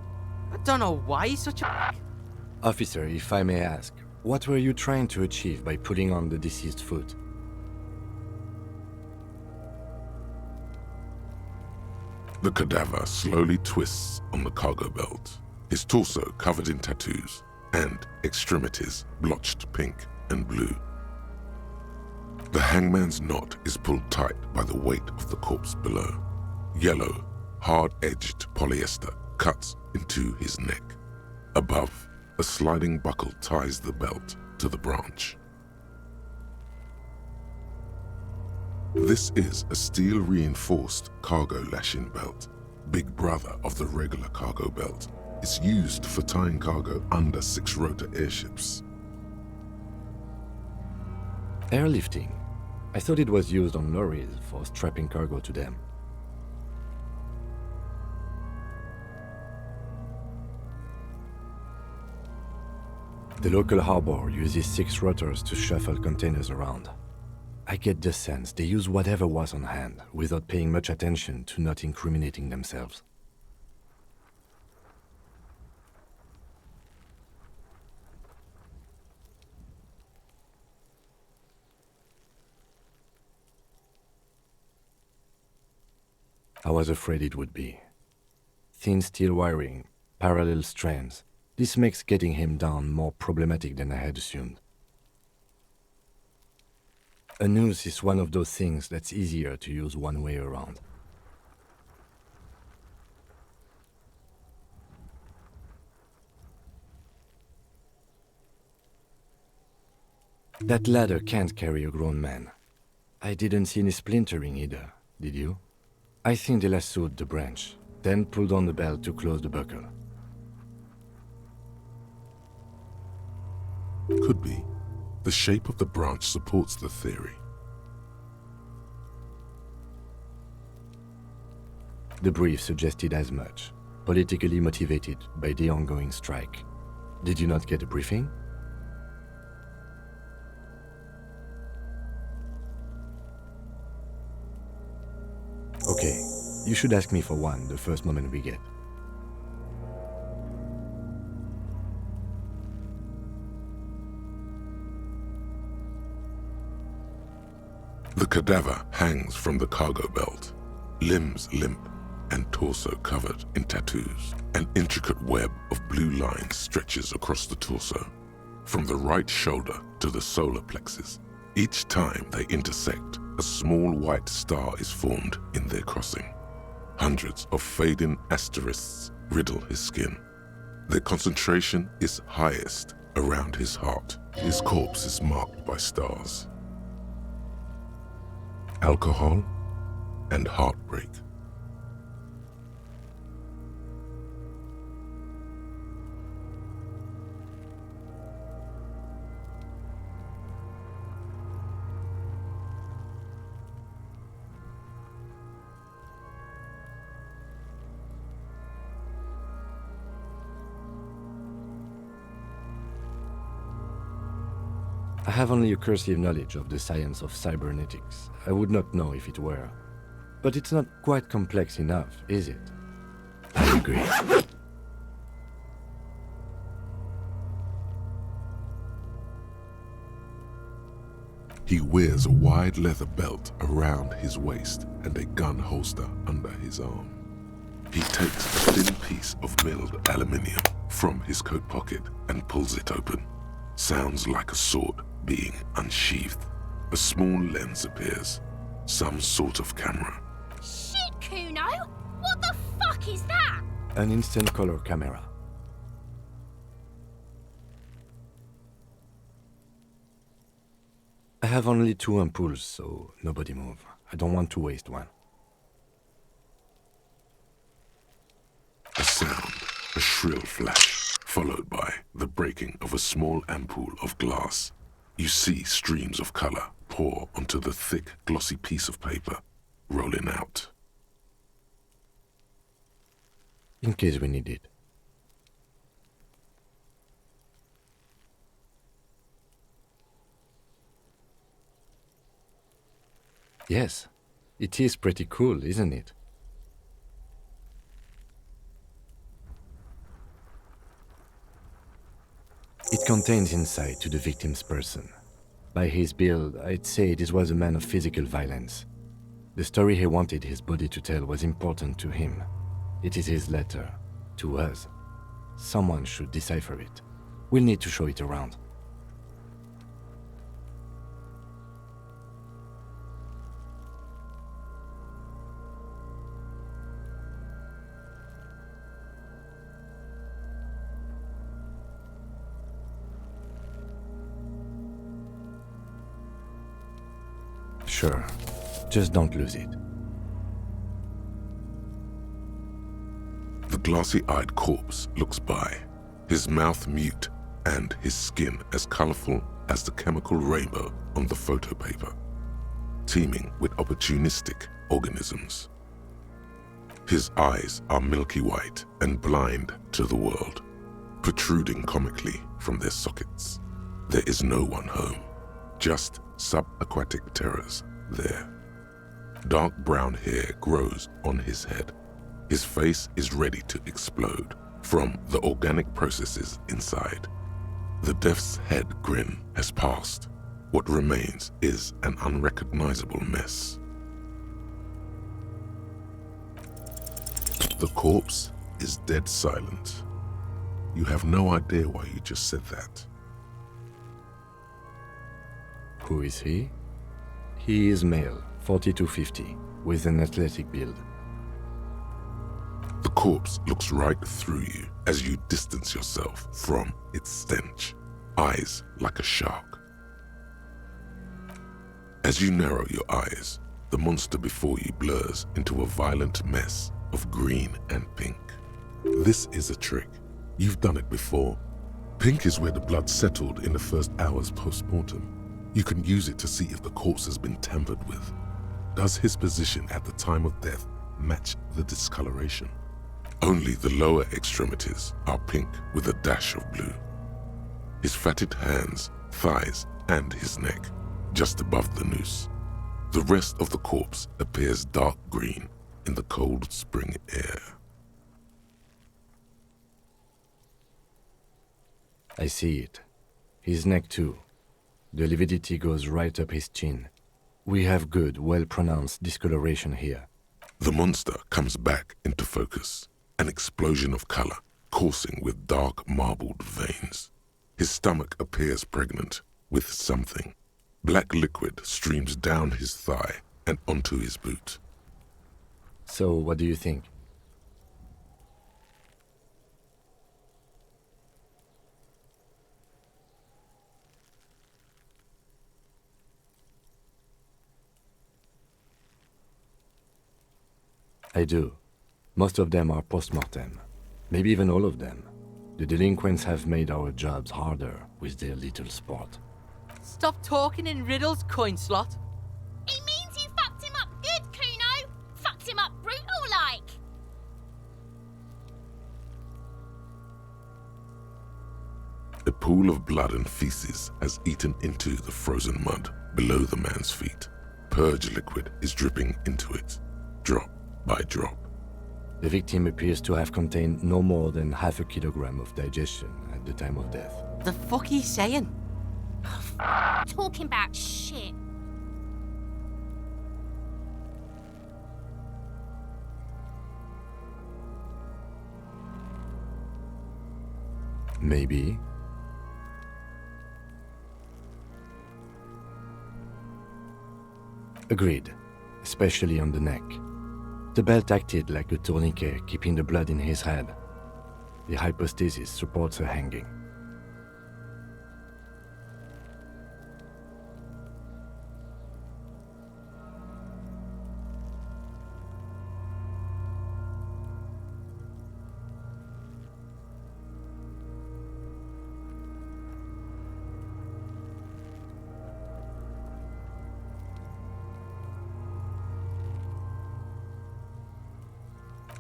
I don't know why he's such a... Officer, if I may ask, what were you trying to achieve by pulling on the deceased foot? The cadaver slowly twists on the cargo belt, his torso covered in tattoos, and extremities blotched pink and blue. The hangman's knot is pulled tight by the weight of the corpse below. Yellow, hard-edged polyester cuts into his neck. Above, a sliding buckle ties the belt to the branch. This is a steel-reinforced cargo lashing belt, big brother of the regular cargo belt. It's used for tying cargo under 6-rotor airships. Airlifting. I thought it was used on lorries for strapping cargo to them. The local harbor uses 6 rotors to shuffle containers around. I get the sense they use whatever was on hand without paying much attention to not incriminating themselves. I was afraid it would be. Thin steel wiring, parallel strands. This makes getting him down more problematic than I had assumed. A noose is one of those things that's easier to use one way around. That ladder can't carry a grown man. I didn't see any splintering either, did you? I think they lassoed the branch, then pulled on the belt to close the buckle. Could be. The shape of the branch supports the theory. The brief suggested as much, politically motivated by the ongoing strike. Did you not get a briefing? Okay, you should ask me for one the first moment we get. The cadaver hangs from the cargo belt, limbs limp and torso covered in tattoos. An intricate web of blue lines stretches across the torso, from the right shoulder to the solar plexus. Each time they intersect, a small white star is formed in their crossing. Hundreds of fading asterisks riddle his skin. Their concentration is highest around his heart. His corpse is marked by stars. Alcohol and heartbreak. I have only a cursive knowledge of the science of cybernetics. I would not know if it were. But it's not quite complex enough, is it? I agree. He wears a wide leather belt around his waist and a gun holster under his arm. He takes a thin piece of milled aluminium from his coat pocket and pulls it open. Sounds like a sword being unsheathed. A small lens appears, some sort of camera. Shit, Kuno! What the fuck is that? An instant color camera. I have only 2 ampoules, so nobody move. I don't want to waste one. A sound, a shrill flash, followed by the breaking of a small ampoule of glass. You see streams of color pour onto the thick, glossy piece of paper, rolling out. In case we need it. Yes, it is pretty cool, isn't it? It contains insight to the victim's person. By his build, I'd say this was a man of physical violence. The story he wanted his body to tell was important to him. It is his letter, to us. Someone should decipher it. We'll need to show it around. Sure, just don't lose it. The glassy-eyed corpse looks by, his mouth mute and his skin as colorful as the chemical rainbow on the photo paper, teeming with opportunistic organisms. His eyes are milky white and blind to the world, protruding comically from their sockets. There is no one home, just subaquatic terrors there. Dark brown hair grows on his head. His face is ready to explode from the organic processes inside. The death's head grin has passed. What remains is an unrecognizable mess. The corpse is dead silent. You have no idea why you just said that. Who is he? He is male, 40 to 50, with an athletic build. The corpse looks right through you as you distance yourself from its stench, eyes like a shark. As you narrow your eyes, the monster before you blurs into a violent mess of green and pink. This is a trick. You've done it before. Pink is where the blood settled in the first hours post-mortem. You can use it to see if the corpse has been tampered with. Does his position at the time of death match the discoloration? Only the lower extremities are pink with a dash of blue. His fatted hands, thighs, and his neck, just above the noose. The rest of the corpse appears dark green in the cold spring air. I see it. His neck too. The lividity goes right up his chin. We have good, well-pronounced discoloration here. The monster comes back into focus, an explosion of color, coursing with dark marbled veins. His stomach appears pregnant with something. Black liquid streams down his thigh and onto his boot. So, what do you think? I do. Most of them are post-mortem. Maybe even all of them. The delinquents have made our jobs harder with their little sport. Stop talking in riddles, coin slot. He means you fucked him up good, Kuno. Fucked him up brutal like. A pool of blood and feces has eaten into the frozen mud below the man's feet. Purge liquid is dripping into it, drop by drop. The victim appears to have contained no more than half a kilogram of digestion at the time of death. The fuck he's saying? Talking about shit. Maybe. Agreed, especially on the neck. The belt acted like a tourniquet, keeping the blood in his head. The hypostasis supports a hanging.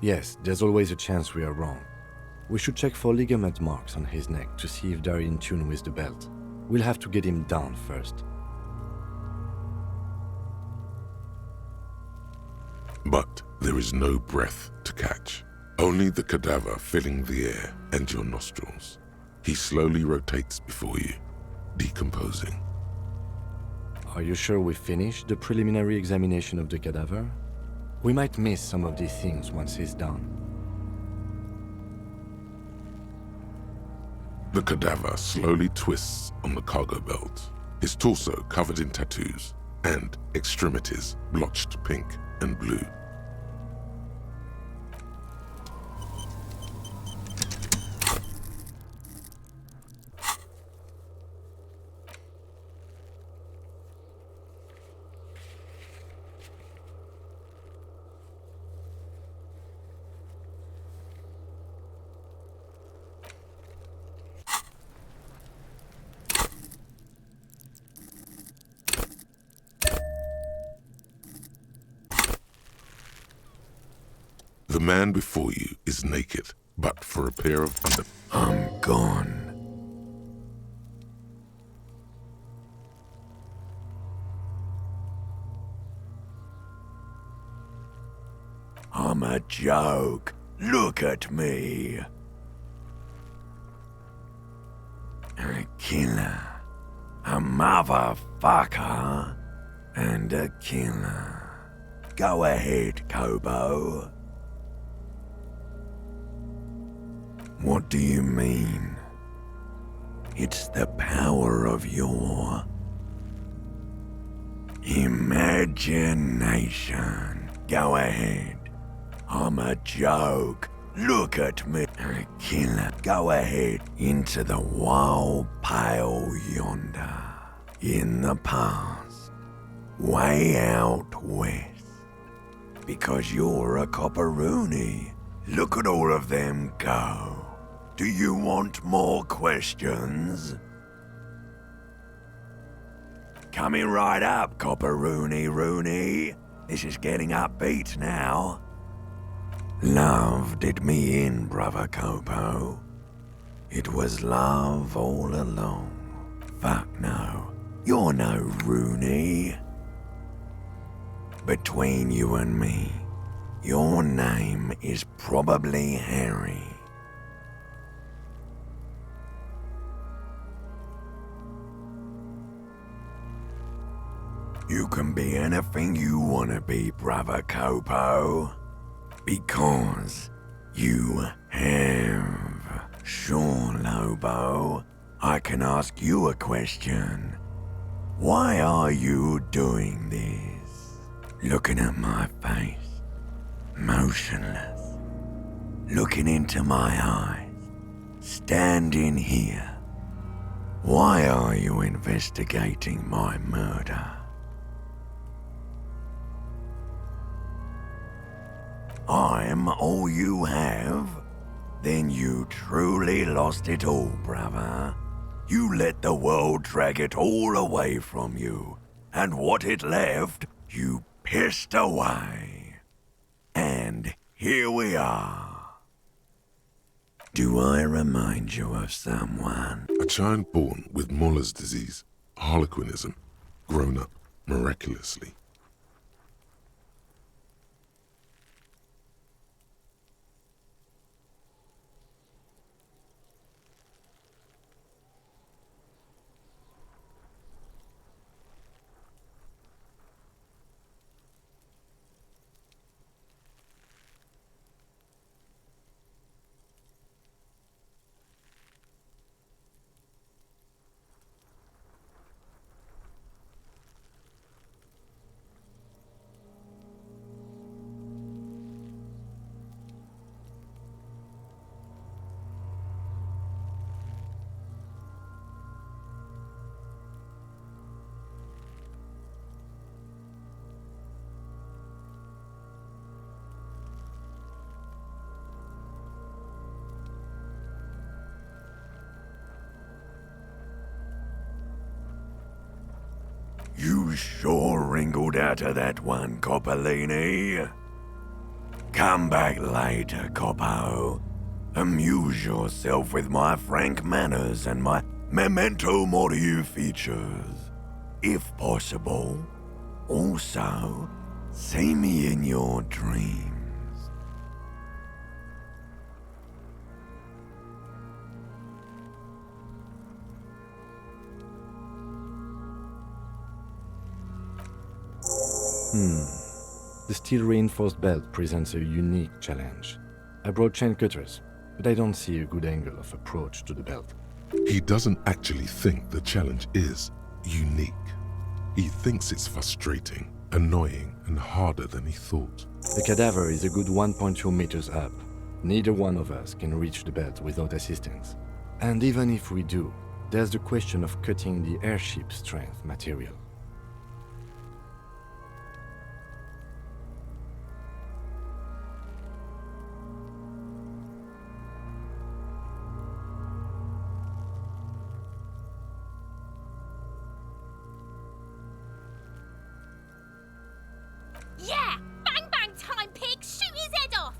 Yes, there's always a chance we are wrong. We should check for ligament marks on his neck to see if they're in tune with the belt. We'll have to get him down first. But there is no breath to catch. Only the cadaver filling the air and your nostrils. He slowly rotates before you, decomposing. Are you sure we finished the preliminary examination of the cadaver? We might miss some of these things once he's done. The cadaver slowly twists on the cargo belt, his torso covered in tattoos and extremities blotched pink and blue. The man before you is naked, but for a pair of under... I'm gone. I'm a joke. Look at me. A killer. A motherfucker. And a killer. Go ahead, Kobo. What do you mean? It's the power of your imagination. Go ahead. I'm a joke. Look at me. Killer. Go ahead into the wild pale yonder. In the past. Way out west. Because you're a copperoony. Look at all of them go. Do you want more questions? Coming right up, copperoony Rooney. This is getting upbeat now. Love did me in, brother Copo. It was love all along. Fuck no, you're no Rooney. Between you and me, your name is probably Harry. You can be anything you wanna be, brother Copo. Because you have. Sure, Lobo. I can ask you a question. Why are you doing this? Looking at my face, motionless. Looking into my eyes, standing here. Why are you investigating my murder? I'm all you have? Then you truly lost it all, brother. You let the world drag it all away from you, and what it left, you pissed away. And here we are. Do I remind you of someone? A child born with Muller's disease, harlequinism, grown up miraculously. You sure wrinkled out of that one, Coppolini. Come back later, Coppo. Amuse yourself with my frank manners and my memento mori features, if possible. Also, see me in your dreams. The steel-reinforced belt presents a unique challenge. I brought chain cutters, but I don't see a good angle of approach to the belt. He doesn't actually think the challenge is unique. He thinks it's frustrating, annoying, and harder than he thought. The cadaver is a good 1.2 meters up. Neither one of us can reach the belt without assistance. And even if we do, there's the question of cutting the airship strength material. Yeah! Bang bang time, pig! Shoot his head off!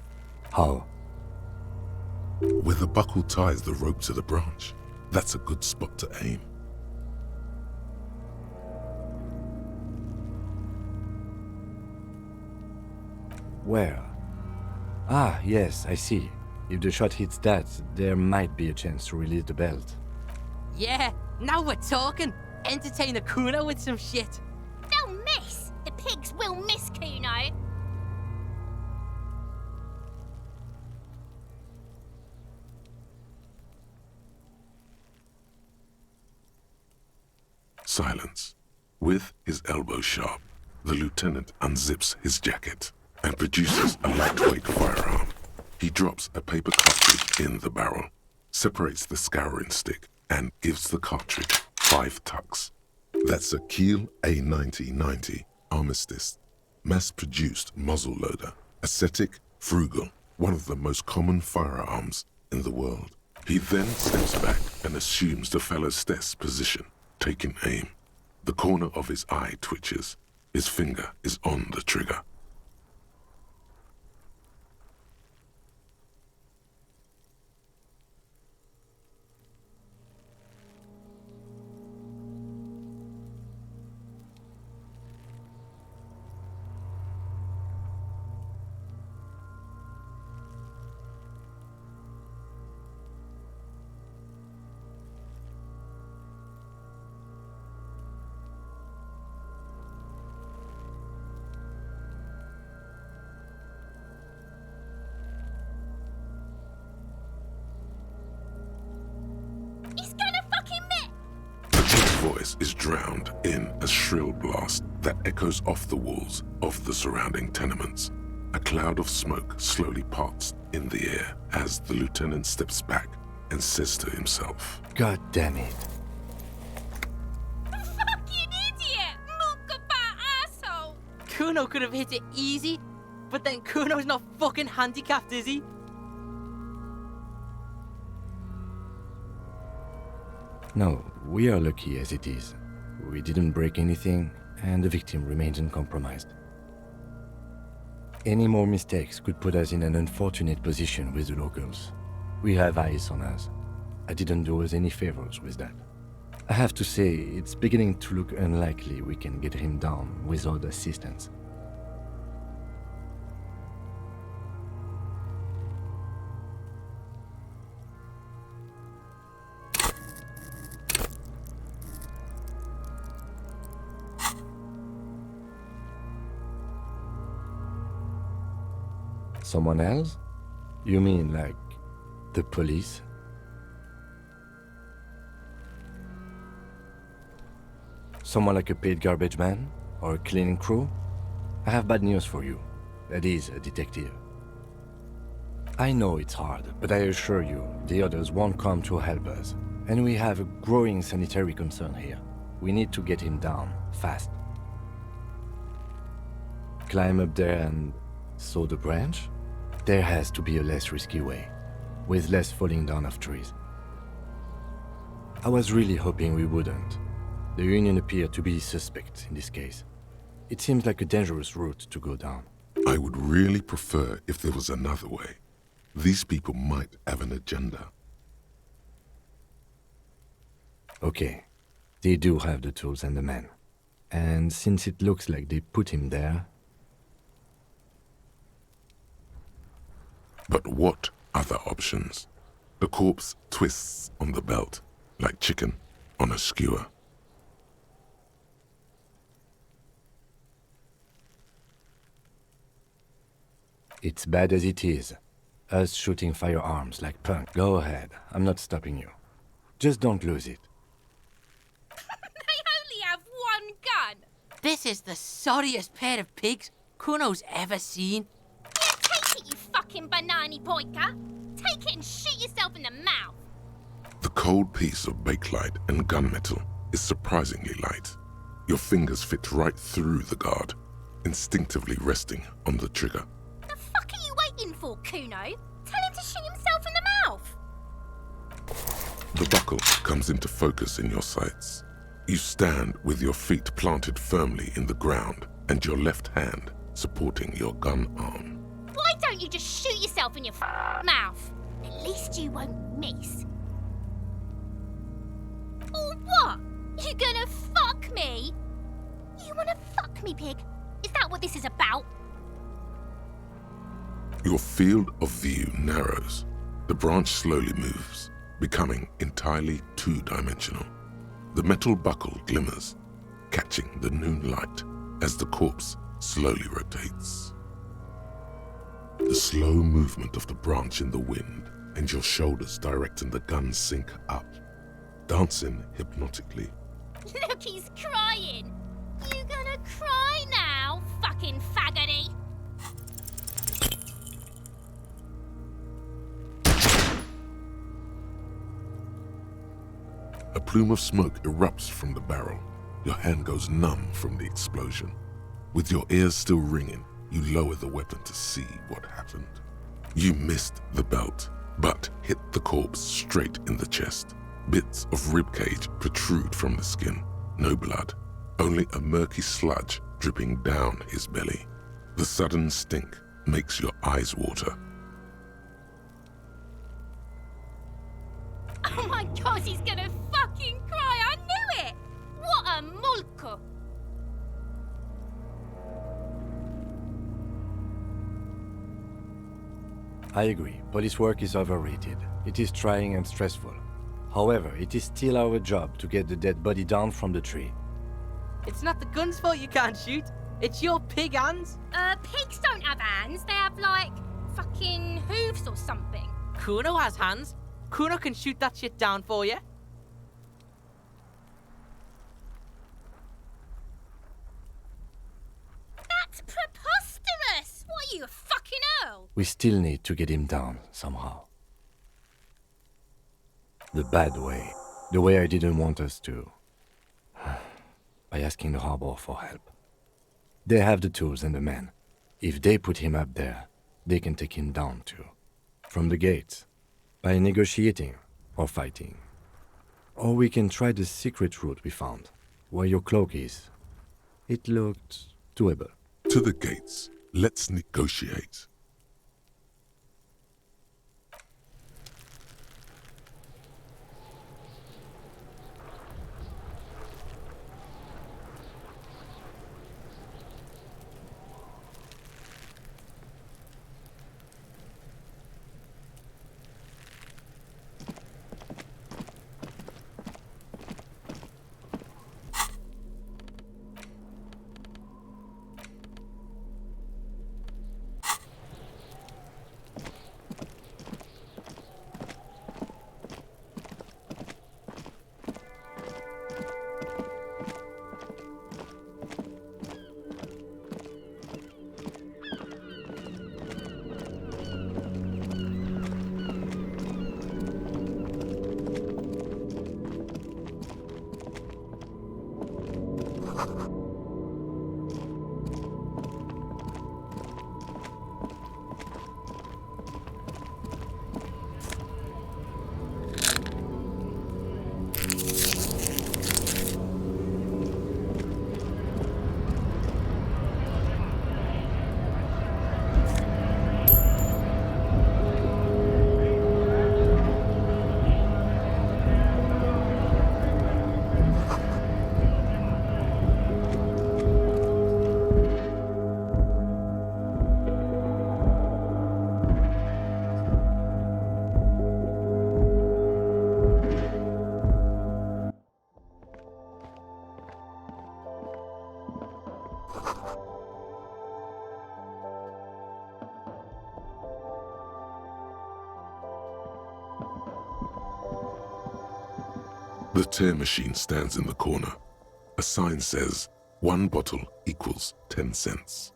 How? Where the buckle ties the rope to the branch, that's a good spot to aim. Where? Ah, yes, I see. If the shot hits that, there might be a chance to release the belt. Yeah, now we're talking. Entertain the Kuno with some shit. They'll miss! The pigs will miss Kuno! Silence. With his elbow sharp, the lieutenant unzips his jacket and produces a lightweight firearm. He drops a paper cartridge in the barrel, separates the scouring stick, and gives the cartridge 5 tucks. That's a Kiel A9090 Armistice, mass-produced muzzleloader, ascetic, frugal, one of the most common firearms in the world. He then steps back and assumes the fellow's desk position, taking aim. The corner of his eye twitches. His finger is on the trigger. He's gonna fucking miss! The chief's voice is drowned in a shrill blast that echoes off the walls of the surrounding tenements. A cloud of smoke slowly parts in the air as the lieutenant steps back and says to himself, God damn it. Fucking idiot! Mookaba asshole! Kuno could have hit it easy, but then Kuno's not fucking handicapped, is he? No, we are lucky as it is. We didn't break anything, and the victim remains uncompromised. Any more mistakes could put us in an unfortunate position with the locals. We have eyes on us. I didn't do us any favors with that. I have to say, it's beginning to look unlikely we can get him down without assistance. Someone else? You mean like the police? Someone like a paid garbage man? Or a cleaning crew? I have bad news for you. That is a detective. I know it's hard, but I assure you, the others won't come to help us. And we have a growing sanitary concern here. We need to get him down, fast. Climb up there and saw the branch? There has to be a less risky way, with less falling down of trees. I was really hoping we wouldn't. The Union appeared to be suspect in this case. It seems like a dangerous route to go down. I would really prefer if there was another way. These people might have an agenda. Okay, they do have the tools and the men. And since it looks like they put him there... But what other options? The corpse twists on the belt, like chicken on a skewer. It's bad as it is. Us shooting firearms like punk. Go ahead, I'm not stopping you. Just don't lose it. They only have one gun! This is the sorriest pair of pigs Kuno's ever seen. Yeah, take it, you fucking banana boyka! Take it and shoot yourself in the mouth! The cold piece of bakelite and gunmetal is surprisingly light. Your fingers fit right through the guard, instinctively resting on the trigger. The fuck are you waiting for, Kuno? Tell him to shoot himself in the mouth! The buckle comes into focus in your sights. You stand with your feet planted firmly in the ground and your left hand supporting your gun arm. Why don't you just shoot yourself in your mouth? At least you won't miss. Or what? You gonna fuck me? You wanna fuck me, pig? Is that what this is about? Your field of view narrows. The branch slowly moves, becoming entirely two-dimensional. The metal buckle glimmers, catching the noon light as the corpse slowly rotates. The slow movement of the branch in the wind and your shoulders directing the gun sync up, dancing hypnotically. Look, he's crying. You gonna cry now, fucking faggoty? A plume of smoke erupts from the barrel. Your hand goes numb from the explosion. With your ears still ringing, you lower the weapon to see what happened. You missed the belt, but hit the corpse straight in the chest. Bits of ribcage protrude from the skin. No blood, only a murky sludge dripping down his belly. The sudden stink makes your eyes water. Oh my god, he's gonna fucking cry! I knew it! What a mulko! I agree. Police work is overrated. It is trying and stressful. However, it is still our job to get the dead body down from the tree. It's not the gun's fault you can't shoot. It's your pig hands. Pigs don't have hands. They have, like, fucking hooves or something. Kuno has hands. Kuno can shoot that shit down for you. That's preposterous! What are you, a fucking earl? We still need to get him down somehow. The bad way. The way I didn't want us to. By asking the harbor for help. They have the tools and the men. If they put him up there, they can take him down too. From the gates. By negotiating or fighting. Or we can try the secret route we found, where your cloak is. It looked doable. To the gates. Let's negotiate. The tear machine stands in the corner. A sign says, 1 bottle equals 10 cents.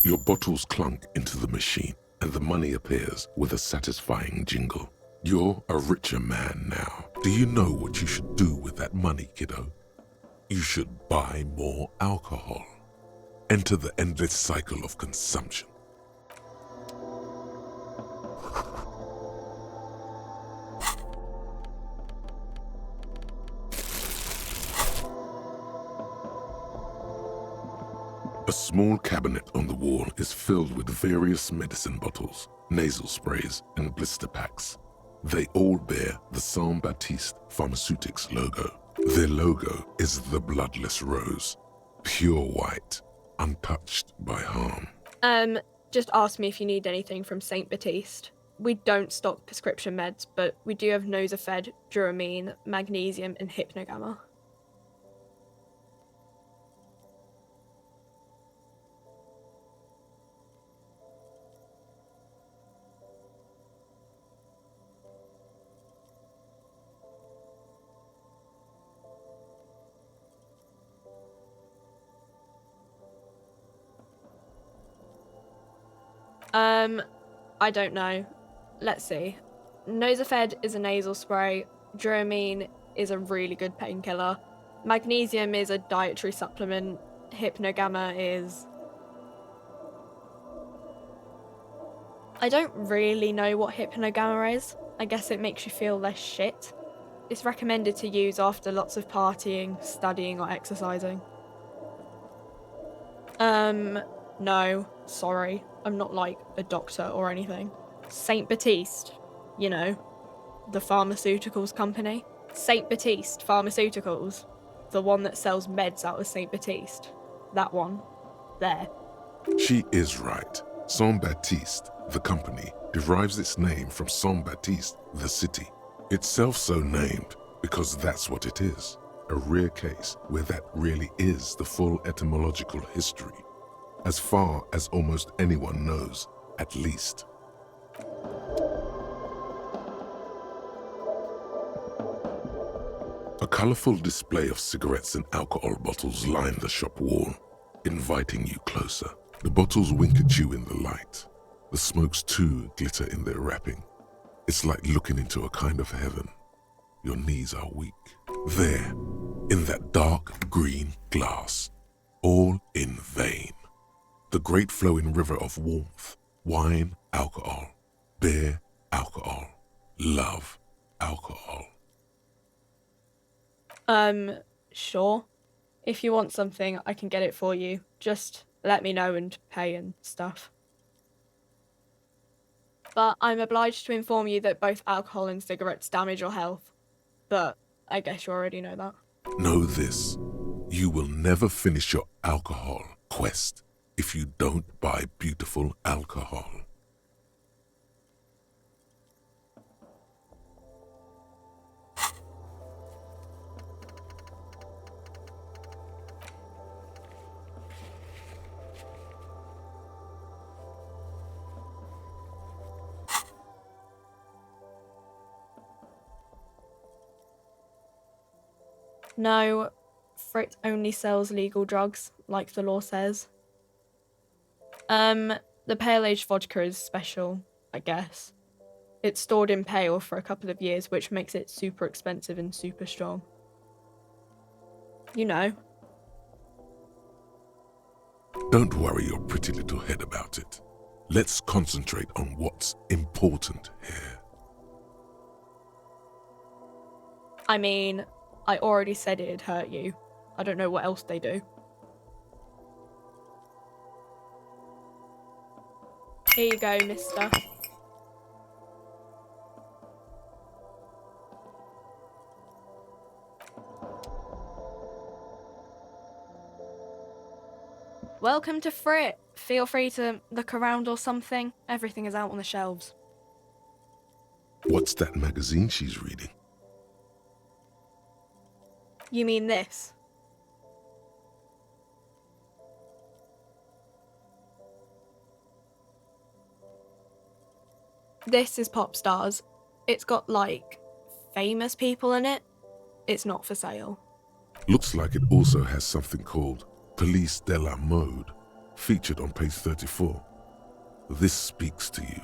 Your bottles clunk into the machine, and the money appears with a satisfying jingle. You're a richer man now. Do you know what you should do with that money, kiddo? You should buy more alcohol. Enter the endless cycle of consumption. A small cabinet on the wall is filled with various medicine bottles, nasal sprays, and blister packs. They all bear the Saint Baptiste Pharmaceutics logo. Their logo is the bloodless rose, pure white, untouched by harm. Just ask me if you need anything from Saint Baptiste. We don't stock prescription meds, but we do have Nosafed, Duramine, Magnesium, and Hypnogamma. I don't know. Let's see. Nosafed is a nasal spray. Dramamine is a really good painkiller. Magnesium is a dietary supplement. Hypnogamma is... I don't really know what hypnogamma is. I guess it makes you feel less shit. It's recommended to use after lots of partying, studying, or exercising. No, sorry. I'm not like a doctor or anything. Saint Baptiste, you know, the pharmaceuticals company. Saint Baptiste Pharmaceuticals, the one that sells meds out of Saint Baptiste. That one. There. She is right. Saint Baptiste, the company, derives its name from Saint Baptiste, the city. Itself so named because that's what it is. A rare case where that really is the full etymological history. As far as almost anyone knows, at least. A colorful display of cigarettes and alcohol bottles line the shop wall, inviting you closer. The bottles wink at you in the light. The smokes too glitter in their wrapping. It's like looking into a kind of heaven. Your knees are weak. There, in that dark green glass, all in vain. The great flowing river of warmth, wine, alcohol, beer, alcohol, love, alcohol. Sure. If you want something, I can get it for you. Just let me know and pay and stuff. But I'm obliged to inform you that both alcohol and cigarettes damage your health. But I guess you already know that. Know this, you will never finish your alcohol quest if you don't buy beautiful alcohol. No, Frit only sells legal drugs, like the law says. The pale aged vodka is special, I guess. It's stored in pale for a couple of years, which makes it super expensive and super strong. You know. Don't worry your pretty little head about it. Let's concentrate on what's important here. I mean, I already said it'd hurt you. I don't know what else they do. Here you go, mister. Welcome to Frit. Feel free to look around or something. Everything is out on the shelves. What's that magazine she's reading? You mean this? This is Pop Stars. It's got, like, famous people in it. It's not for sale. Looks like it also has something called Police de la Mode, featured on page 34. This speaks to you.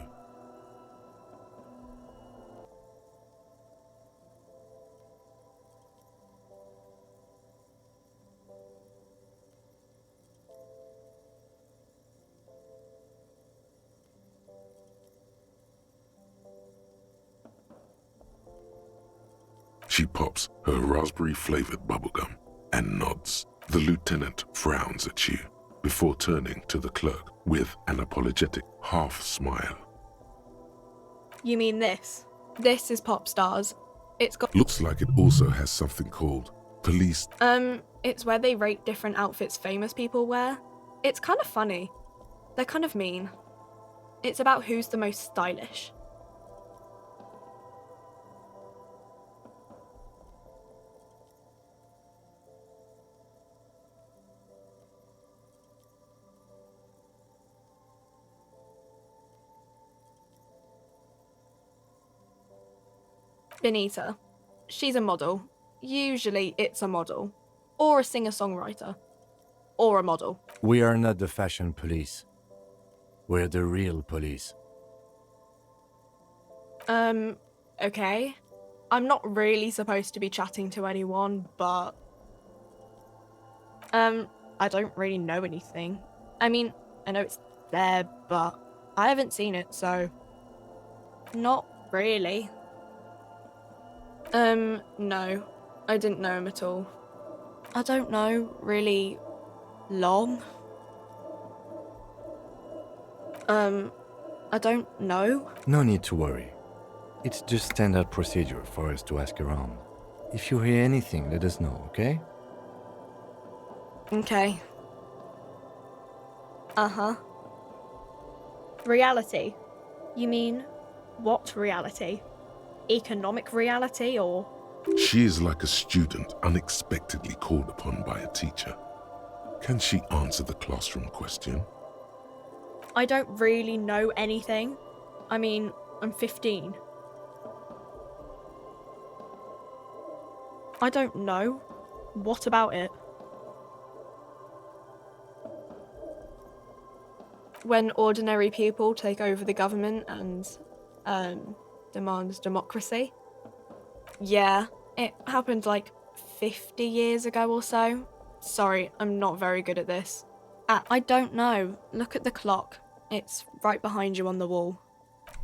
She pops her raspberry-flavored bubblegum and nods. The lieutenant frowns at you before turning to the clerk with an apologetic half-smile. You mean this? This is Pop Stars. It's got... Looks like it also has something called Police... It's where they rate different outfits famous people wear. It's kind of funny. They're kind of mean. It's about who's the most stylish. Benita. She's a model. Usually it's a model. Or a singer-songwriter. Or a model. We are not the fashion police. We're the real police. Okay. I'm not really supposed to be chatting to anyone, but... I don't really know anything. I mean, I know it's there, but I haven't seen it, so... Not really. No. I didn't know him at all. I don't know, really... long? I don't know. No need to worry. It's just standard procedure for us to ask around. If you hear anything, let us know, okay? Okay. Uh-huh. Reality? You mean, what reality? Economic reality, or...? She is like a student unexpectedly called upon by a teacher. Can she answer the classroom question? I don't really know anything. I mean, I'm 15. I don't know. What about it? When ordinary people take over the government and, demand democracy. Yeah, it happened like 50 years ago or so. Sorry, I'm not very good at this. I don't know. Look at the clock. It's right behind you on the wall.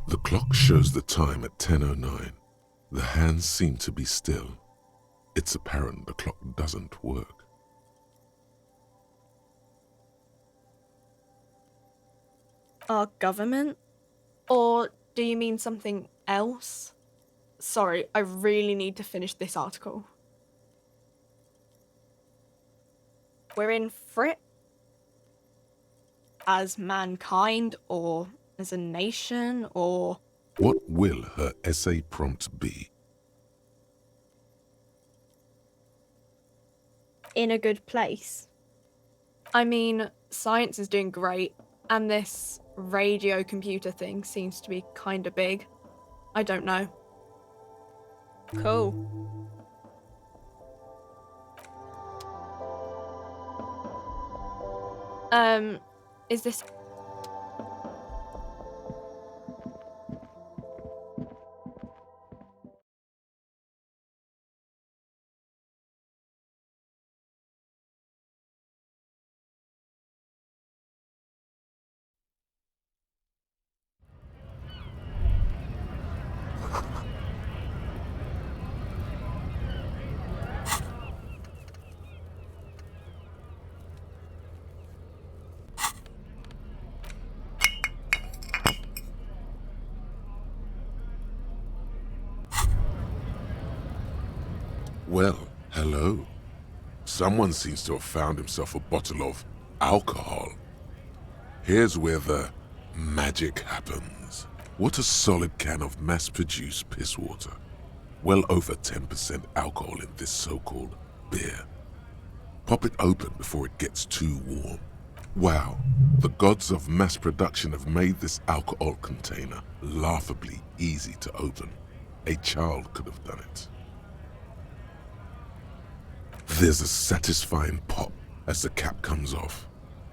The clock shows the time at 10:09. The hands seem to be still. It's apparent the clock doesn't work. Our government? Or do you mean something else? Sorry, I really need to finish this article. We're in for it? As mankind, or as a nation, or... What will her essay prompt be? in a good place? I mean, science is doing great, and this radio computer thing seems to be kinda big. I don't know. Cool. Is this... Well, hello. Someone seems to have found himself a bottle of alcohol. Here's where the magic happens. What a solid can of mass-produced piss water. Well over 10% alcohol in this so-called beer. Pop it open before it gets too warm. Wow, the gods of mass production have made this alcohol container laughably easy to open. A child could have done it. There's a satisfying pop as the cap comes off,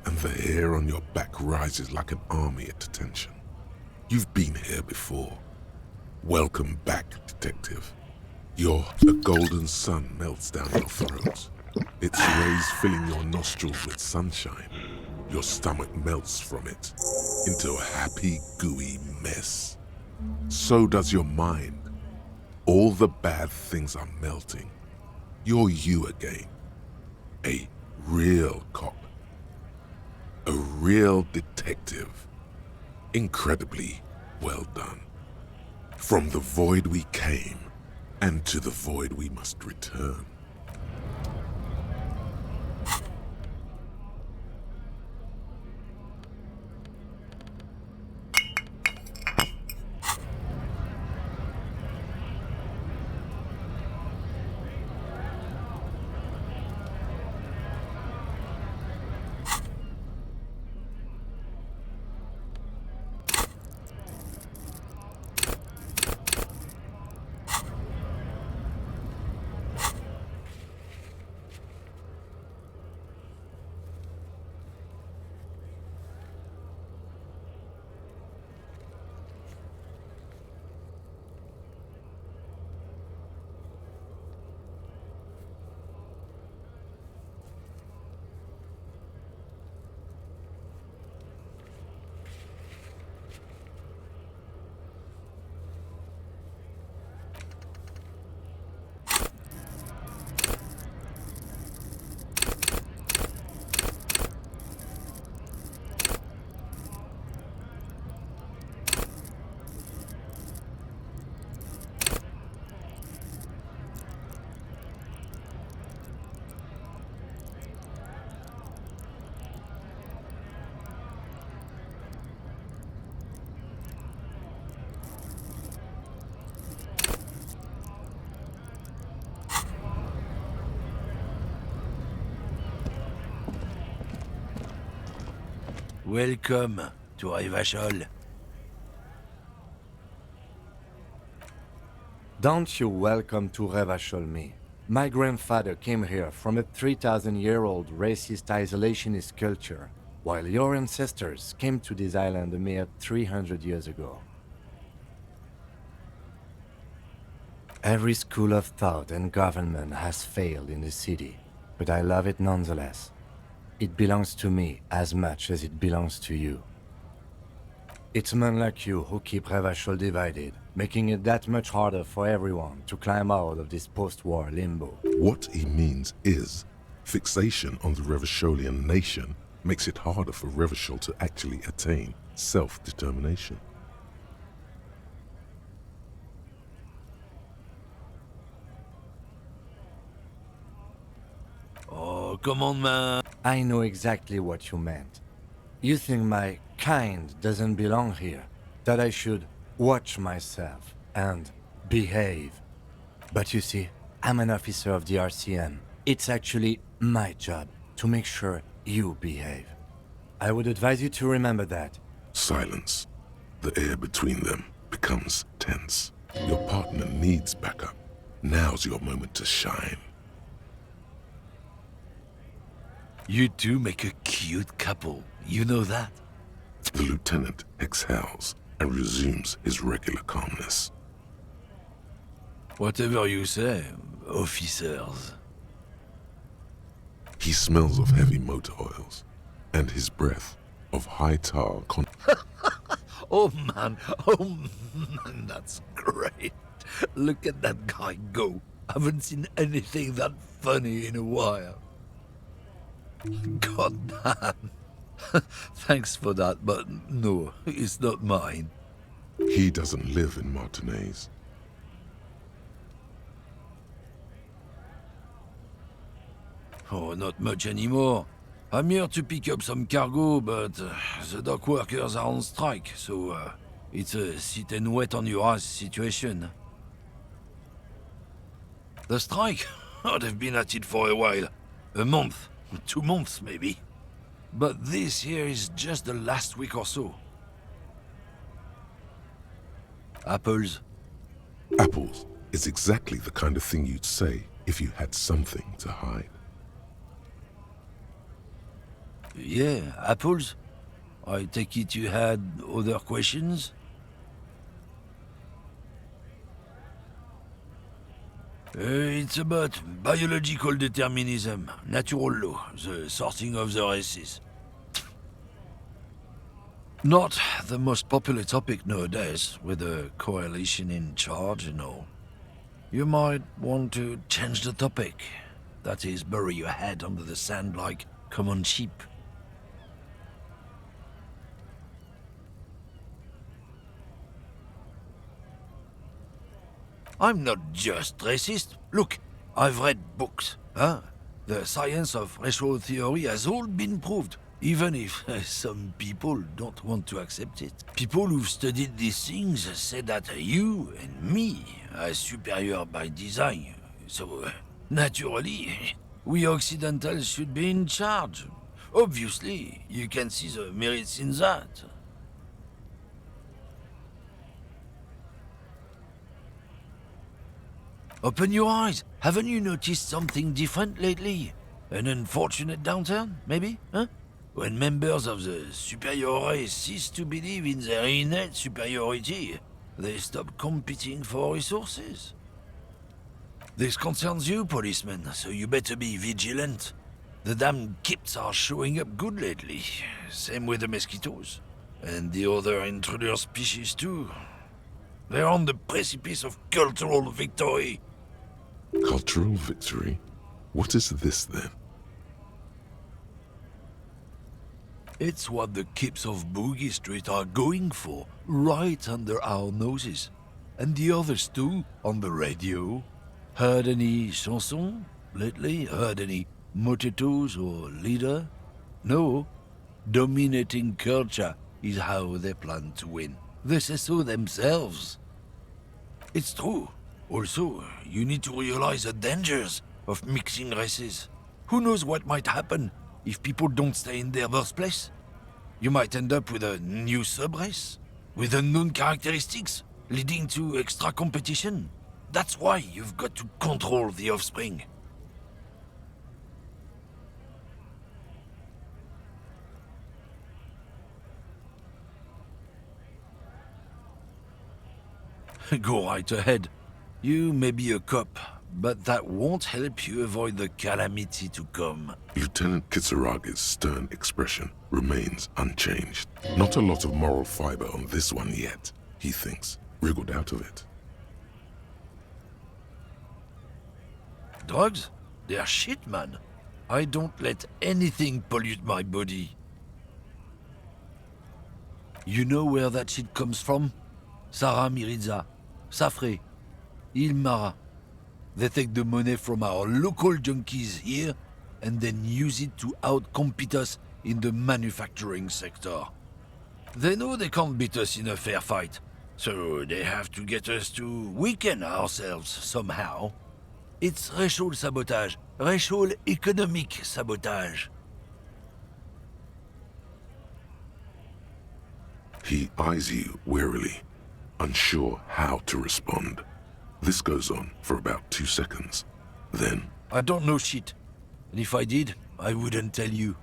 and the hair on your back rises like an army at attention. You've been here before. Welcome back, detective. The golden sun melts down your throat. Its rays filling your nostrils with sunshine. Your stomach melts from it into a happy, gooey mess. So does your mind. All the bad things are melting. You're you again. A real cop. A real detective. Incredibly well done. From the void we came, and to the void we must return. Welcome to Revachol. Don't you welcome to Revachol me. My grandfather came here from a 3,000-year-old racist isolationist culture, while your ancestors came to this island a mere 300 years ago. Every school of thought and government has failed in the city, but I love it nonetheless. It belongs to me as much as it belongs to you. It's men like you who keep Revachol divided, making it that much harder for everyone to climb out of this post-war limbo. What he means is, fixation on the Revacholian nation makes it harder for Revachol to actually attain self-determination. Oh, come on, man. I know exactly what you meant. You think my kind doesn't belong here, that I should watch myself and behave. But you see, I'm an officer of the RCM. It's actually my job to make sure you behave. I would advise you to remember that. Silence. The air between them becomes tense. Your partner needs backup. Now's your moment to shine. You two make a cute couple. You know that? The lieutenant exhales and resumes his regular calmness. Whatever you say, officers. He smells of heavy motor oils and his breath of high tar Oh man, that's great. Look at that guy go. Haven't seen anything that funny in a while. God damn. Thanks for that, but no, it's not mine. He doesn't live in Martinez. Oh, not much anymore. I'm here to pick up some cargo, but the dock workers are on strike, so it's a sit and wait on your ass situation. The strike? Oh, they've been at it for a while. A month, 2 months maybe. But this here is just the last week or so. Apples. Apples is exactly the kind of thing you'd say if you had something to hide. Yeah, apples? I take it you had other questions? It's about biological determinism, natural law, the sorting of the races. Not the most popular topic nowadays, with the coalition in charge and all. You might want to change the topic. That is, bury your head under the sand like common sheep. I'm not just racist. Look, I've read books, huh? The science of racial theory has all been proved, even if some people don't want to accept it. People who've studied these things say that you and me are superior by design. So, naturally, we Occidentals should be in charge. Obviously, you can see the merits in that. Open your eyes. Haven't you noticed something different lately? An unfortunate downturn, maybe? Huh? When members of the superior race cease to believe in their innate superiority, they stop competing for resources. This concerns you, policemen, so you better be vigilant. The damn kips are showing up good lately. Same with the mosquitoes. And the other intruder species too. They're on the precipice of cultural victory. Cultural victory? What is this then? It's what the kips of Boogie Street are going for, right under our noses. And the others too, on the radio. Heard any chansons lately? Heard any motetos or leader? No. Dominating culture is how they plan to win. They say so themselves. It's true. Also, you need to realize the dangers of mixing races. Who knows what might happen if people don't stay in their birthplace? You might end up with a new subrace, with unknown characteristics, leading to extra competition. That's why you've got to control the offspring. Go right ahead. You may be a cop, but that won't help you avoid the calamity to come. Lieutenant Kisaragi's stern expression remains unchanged. Not a lot of moral fiber on this one yet, he thinks, wriggled out of it. Drugs? They're shit, man. I don't let anything pollute my body. You know where that shit comes from? Sarah Miriza, Safre, Ilmara. They take the money from our local junkies here and then use it to outcompete us in the manufacturing sector. They know they can't beat us in a fair fight, so they have to get us to weaken ourselves somehow. It's racial sabotage, racial economic sabotage. He eyes you warily, unsure how to respond. This goes on for about 2 seconds. Then, I don't know shit. And if I did, I wouldn't tell you.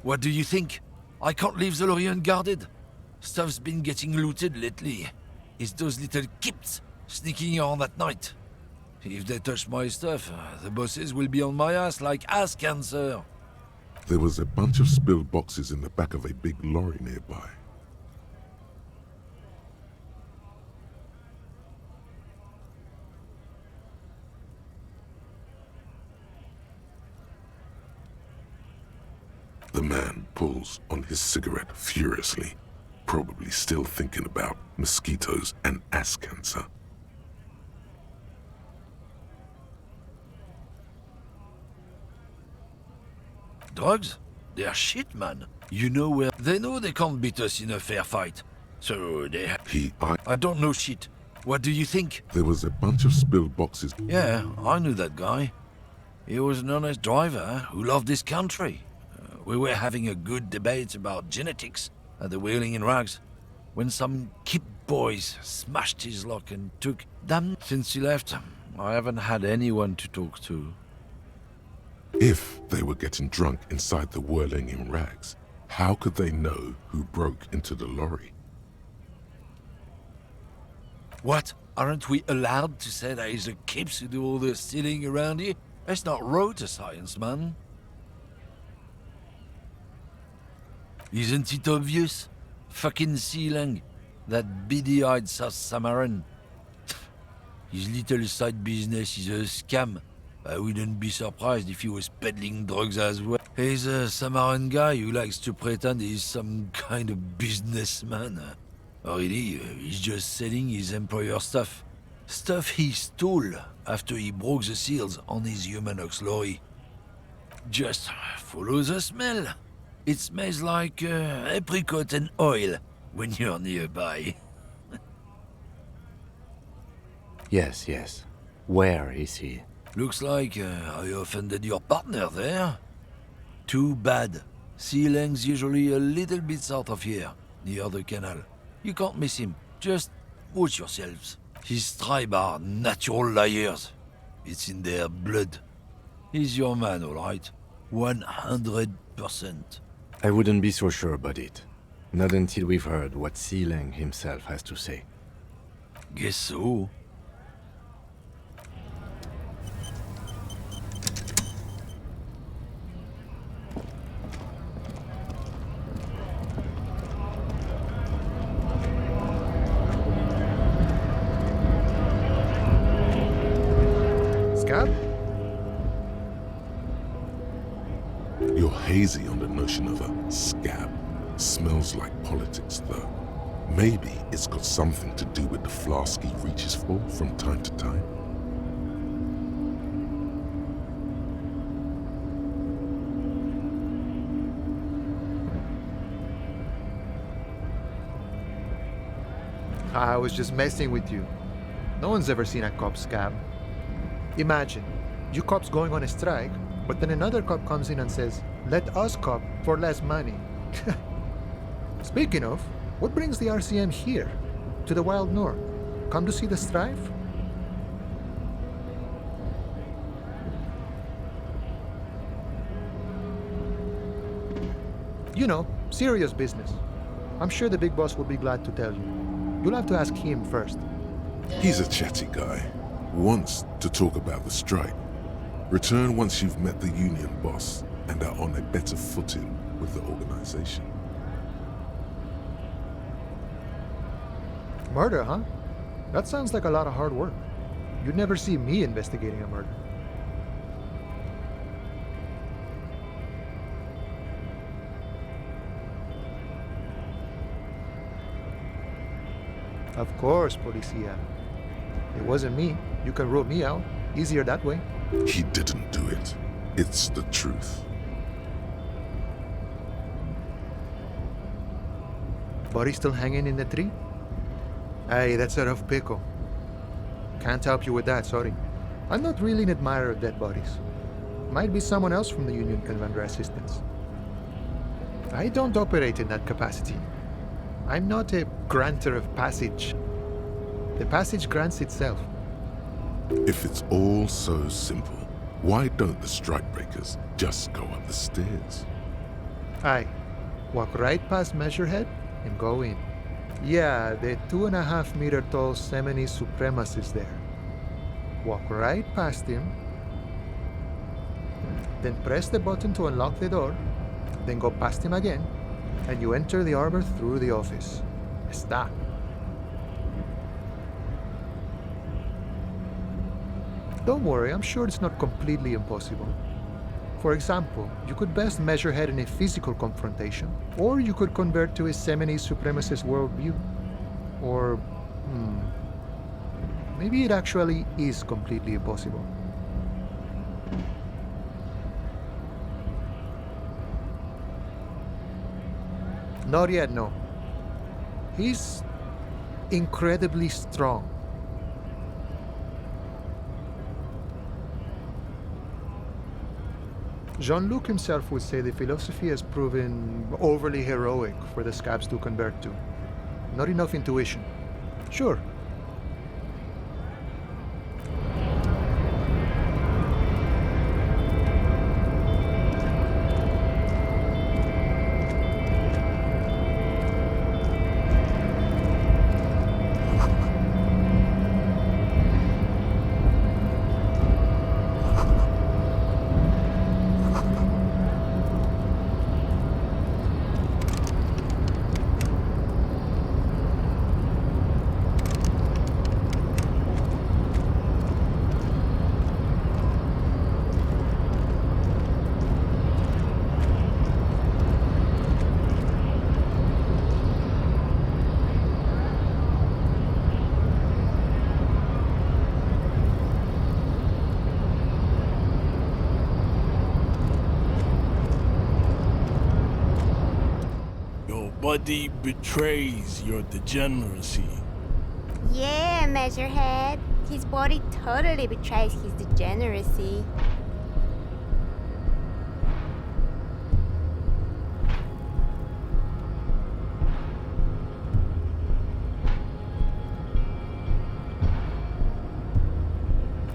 What do you think? I can't leave the lorry unguarded. Stuff's been getting looted lately. It's those little kips sneaking around at night. If they touch my stuff, the bosses will be on my ass like ass cancer. there was a bunch of spilled boxes in the back of a big lorry nearby. The man pulls on his cigarette furiously, probably still thinking about mosquitoes and ass cancer. Drugs? They're shit, man. You know where... They know they can't beat us in a fair fight. So they... I don't know shit. What do you think? There was a bunch of spilled boxes. Yeah, I knew that guy. He was an honest driver who loved this country. We were having a good debate about genetics at the Wheeling in Rags when some kip boys smashed his lock and took... Damn, since he left, I haven't had anyone to talk to. If they were getting drunk inside the Whirling in Rags, how could they know who broke into the lorry? What? Aren't we allowed to say that he's a kips who do all the stealing around here? That's not road to science, man. Isn't it obvious? Fucking Sealang, that beady-eyed South Samaran. His little side business is a scam. I wouldn't be surprised if he was peddling drugs as well. He's a Samaran guy who likes to pretend he's some kind of businessman. Really, he's just selling his employer stuff. Stuff he stole after he broke the seals on his Humanox lorry. Just follow the smell. It smells like apricot and oil when you're nearby. Yes, yes. Where is he? Looks like I offended your partner there. Too bad. Sealang's usually a little bit south of here, near the canal. You can't miss him. Just watch yourselves. His tribe are natural liars. It's in their blood. He's your man, all right. 100%. I wouldn't be so sure about it. Not until we've heard what Sealang himself has to say. Guess so. Scab? You're hazy on the notion of a scab. Smells like politics, though. Maybe it's got something to do with the flask he reaches for from time to time. I was just messing with you. No one's ever seen a cop scab. Imagine, you cops going on a strike, But then another cop comes in and says, let us cop for less money. Speaking of, what brings the RCM here, to the Wild North? Come to see the strife? You know, serious business. I'm sure the big boss will be glad to tell you. You'll have to ask him first. He's a chatty guy. Wants to talk about the strike. Return once you've met the union boss and are on a better footing with the organization. Murder, huh? That sounds like a lot of hard work. You'd never see me investigating a murder. Of course, Policia. It wasn't me. You can rule me out. Easier that way. He didn't do it. It's the truth. Body still hanging in the tree? Hey, that's a rough pickle. Can't help you with that, sorry. I'm not really an admirer of dead bodies. Might be someone else from the Union can render assistance. I don't operate in that capacity. I'm not a granter of passage. The passage grants itself. If it's all so simple, why don't the strikebreakers just go up the stairs? Aye. Walk right past Measurehead and go in. Yeah, the 2.5 meter tall Semini supremacist there. Walk right past him, then press the button to unlock the door, then go past him again, and you enter the arbor through the office. Está. Don't worry, I'm sure it's not completely impossible. For example, you could best Measurehead in a physical confrontation, or you could convert to a Semini supremacist worldview. Or, maybe it actually is completely impossible. Not yet, no. He's incredibly strong. Jean-Luc himself would say the philosophy has proven overly heroic for the scabs to convert to. Not enough intuition. Sure. Body betrays your degeneracy. Yeah, Measurehead. His body totally betrays his degeneracy.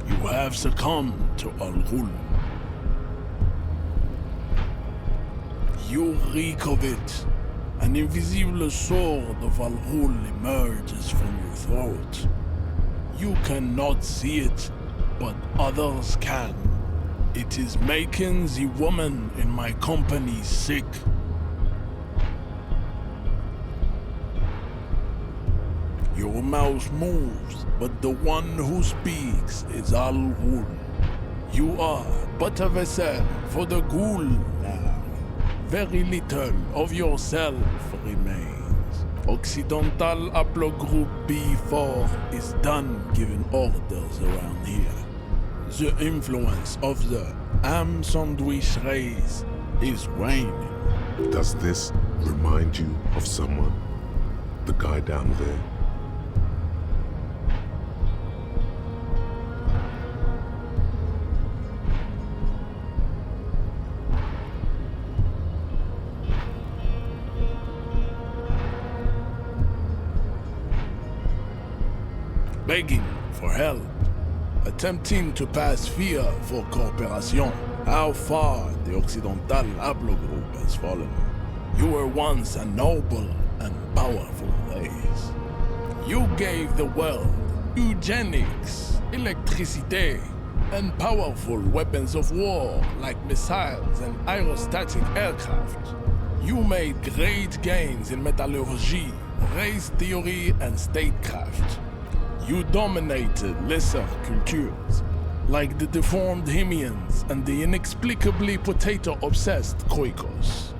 You have succumbed to Al-Ghul. You reek of it. An invisible sword of Al-Ghul emerges from your throat. You cannot see it, but others can. It is making the woman in my company sick. Your mouth moves, but the one who speaks is Al-Ghul. You are but a vessel for the Ghul now. Very little of yourself remains. Occidental Haplogroup B4 is done giving orders around here. The influence of the ham sandwich race is waning. Does this remind you of someone? The guy down there? begging for help, attempting to pass via for cooperation. How far the Occidental Hablo group has fallen. You were once a noble and powerful race. You gave the world eugenics, electricity, and powerful weapons of war like missiles and aerostatic aircraft. You made great gains in metallurgy, race theory, and statecraft. You dominated lesser cultures, like the deformed Hemians and the inexplicably potato-obsessed Khoikos.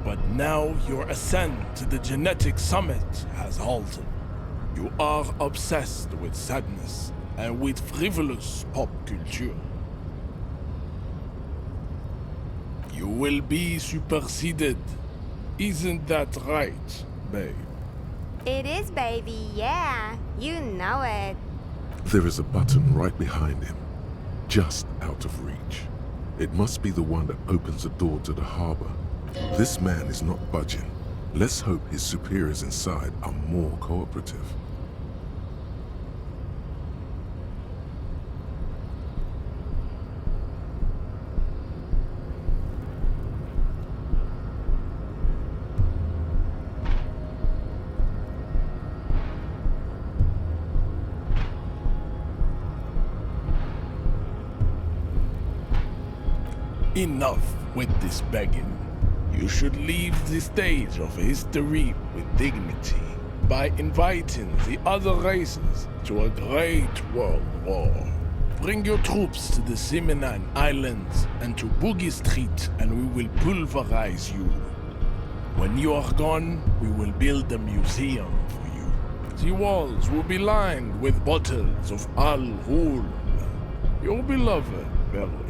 But now your ascent to the genetic summit has halted. You are obsessed with sadness and with frivolous pop culture. You will be superseded. Isn't that right, babe? It is, baby, yeah. You know it. There is a button right behind him, just out of reach. It must be the one that opens the door to the harbor. This man is not budging. Let's hope his superiors inside are more cooperative. Enough with this begging. You should leave the stage of history with dignity by inviting the other races to a great world war. Bring your troops to the Simenon Islands and to Boogie Street, and we will pulverize you. When you are gone, we will build a museum for you. The walls will be lined with bottles of Al Ghul, your beloved beverage.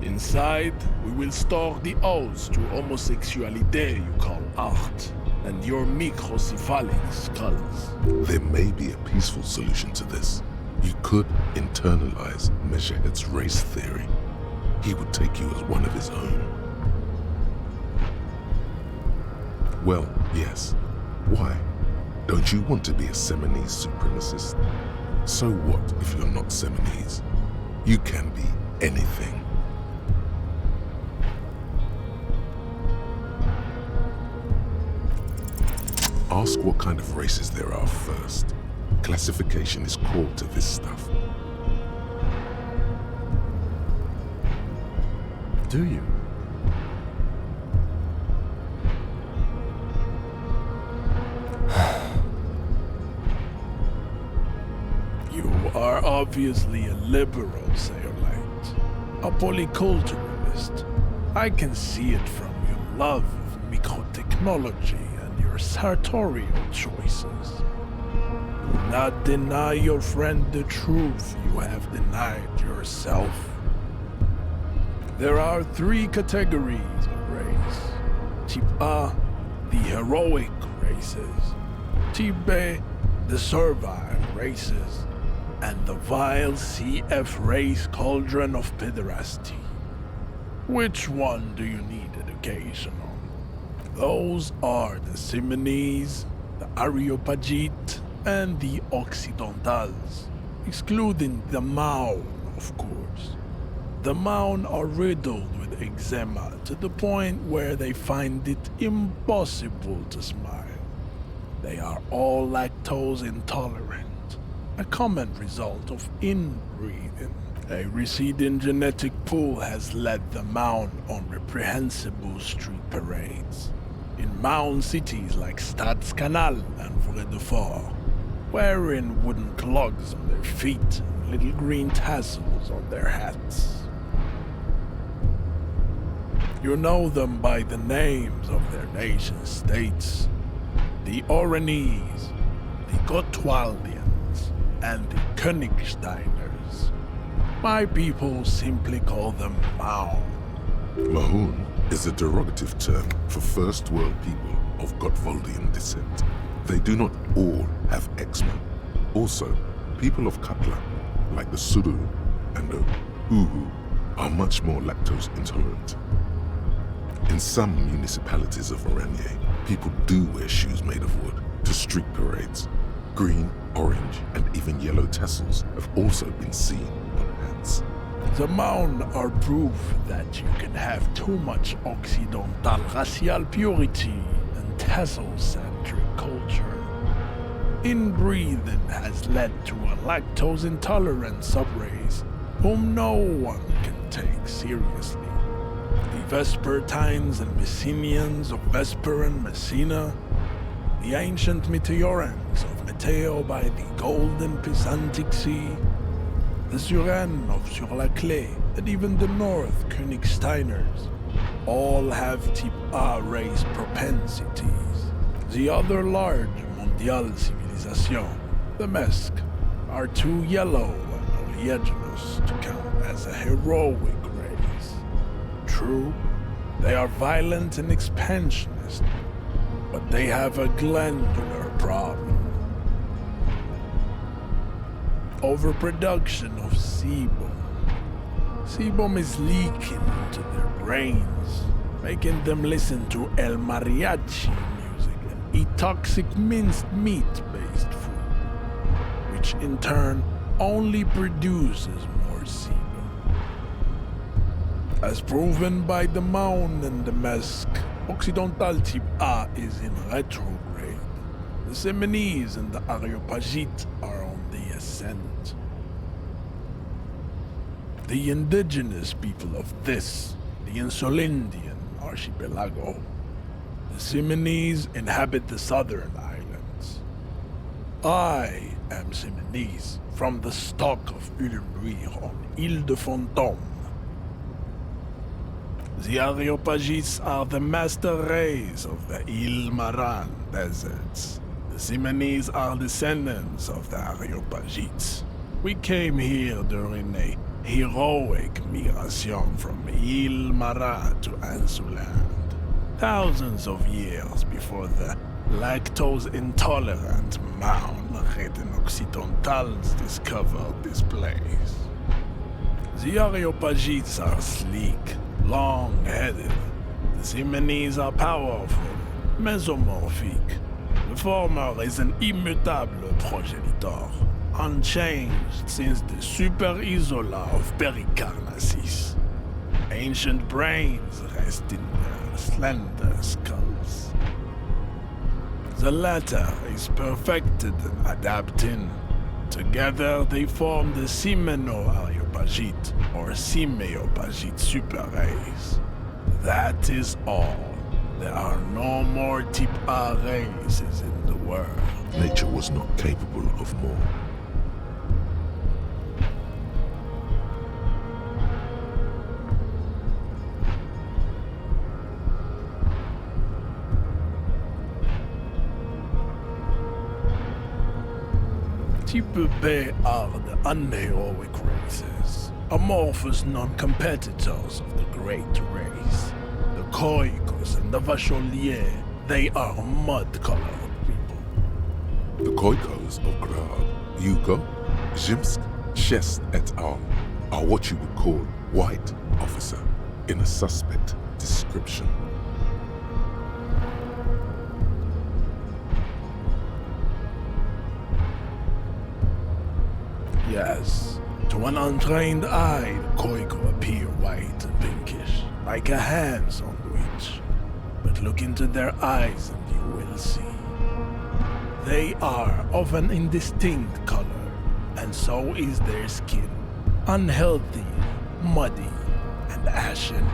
Inside, we will store the odes to homosexuality you call art, and your microcephalic skulls. There may be a peaceful solution to this. You could internalize Meshahed's race theory. He would take you as one of his own. Well, yes. Why? Don't you want to be a Seminese supremacist? So what if you're not Seminese? You can be anything. Ask what kind of races there are first. Classification is core to this stuff. Do you? You are obviously a liberal, Sayolite. A polyculturalist. I can see it from your love of microtechnology and your sartorial choices. Do not deny your friend the truth you have denied yourself. There are 3 categories of race. Type A, the heroic races. Type B, the servile races. And the vile CF race cauldron of pederasty. Which one do you need education on? Those are the Simonese, the Areopagite, and the Occidentals, excluding the Maun, of course. The Maun are riddled with eczema to the point where they find it impossible to smile. They are all lactose intolerant, a common result of inbreeding. A receding genetic pool has led the Maun on reprehensible street parades. In Maun cities like Stadskanal and Vredefort, wearing wooden clogs on their feet and little green tassels on their hats. You know them by the names of their nation-states. The Oranese, the Gotwaldians, and the Königsteiners. My people simply call them Maun. Maun is a derogative term for first world people of Gotwaldian descent. They do not all have eczema. Also, people of Katla, like the Suru and the Uhu, are much more lactose intolerant. In some municipalities of Oranje, people do wear shoes made of wood to street parades. Green, orange, and even yellow tassels have also been seen on hats. The Maun are proof that you can have too much Occidental racial purity and tassel-centric culture. Inbreeding has led to a lactose-intolerant subrace whom no one can take seriously. The Vespertines and Messenians of Vesper and Messina, the ancient Meteorans of Meteo by the golden Pisantic Sea, the Suren of Sur-la-Clé, and even the North Königsteiners, all have type A race propensities. The other large Mondial civilization, the Mesk, are too yellow and oleaginous to count as a heroic race. True, they are violent and expansionist, but they have a glandular problem. Overproduction of sebum. Sebum is leaking into their brains, making them listen to El Mariachi music and eat toxic minced meat-based food, which in turn only produces more sebum. As proven by the Maun and the Mesk, Occidental type A is in retrograde. The Seminese and the Areopagite are on the ascent. The indigenous people of this, the Insulindian archipelago. The Seminese inhabit the southern islands. I am Seminese, from the stock of Ulmuir on Ile de Fantôme. The Areopagites are the master race of the Ile Maran deserts. The Seminese are descendants of the Areopagites. We came here during a heroic migration from Ile Maran to Ansuland, thousands of years before the lactose-intolerant Maun-ridden Occidentals discovered this place. The Areopagites are sleek, long-headed. The Seminese are powerful, mesomorphic. The former is an immutable progenitor, unchanged since the Super Isola of Pericarnassus. Ancient brains rest in their slender skulls. The latter is perfected and adapting. Together they form the Simeno-Areopagite or Simeopagite superrace. That is all. There are no more type A races in the world. Nature was not capable of more. Type B are the unheroic races, amorphous non-competitors of the great race. The Khoikos and the Vacholiers, they are mud-colored people. The Khoikos of Grad, Yugo, Zhimsk, Shest et al. Are what you would call white officer in a suspect description. Yes, to an untrained eye, the Khoiko appear white and pinkish, like a hand sandwich. But look into their eyes and you will see. They are of an indistinct color, and so is their skin. Unhealthy, muddy, and ashen.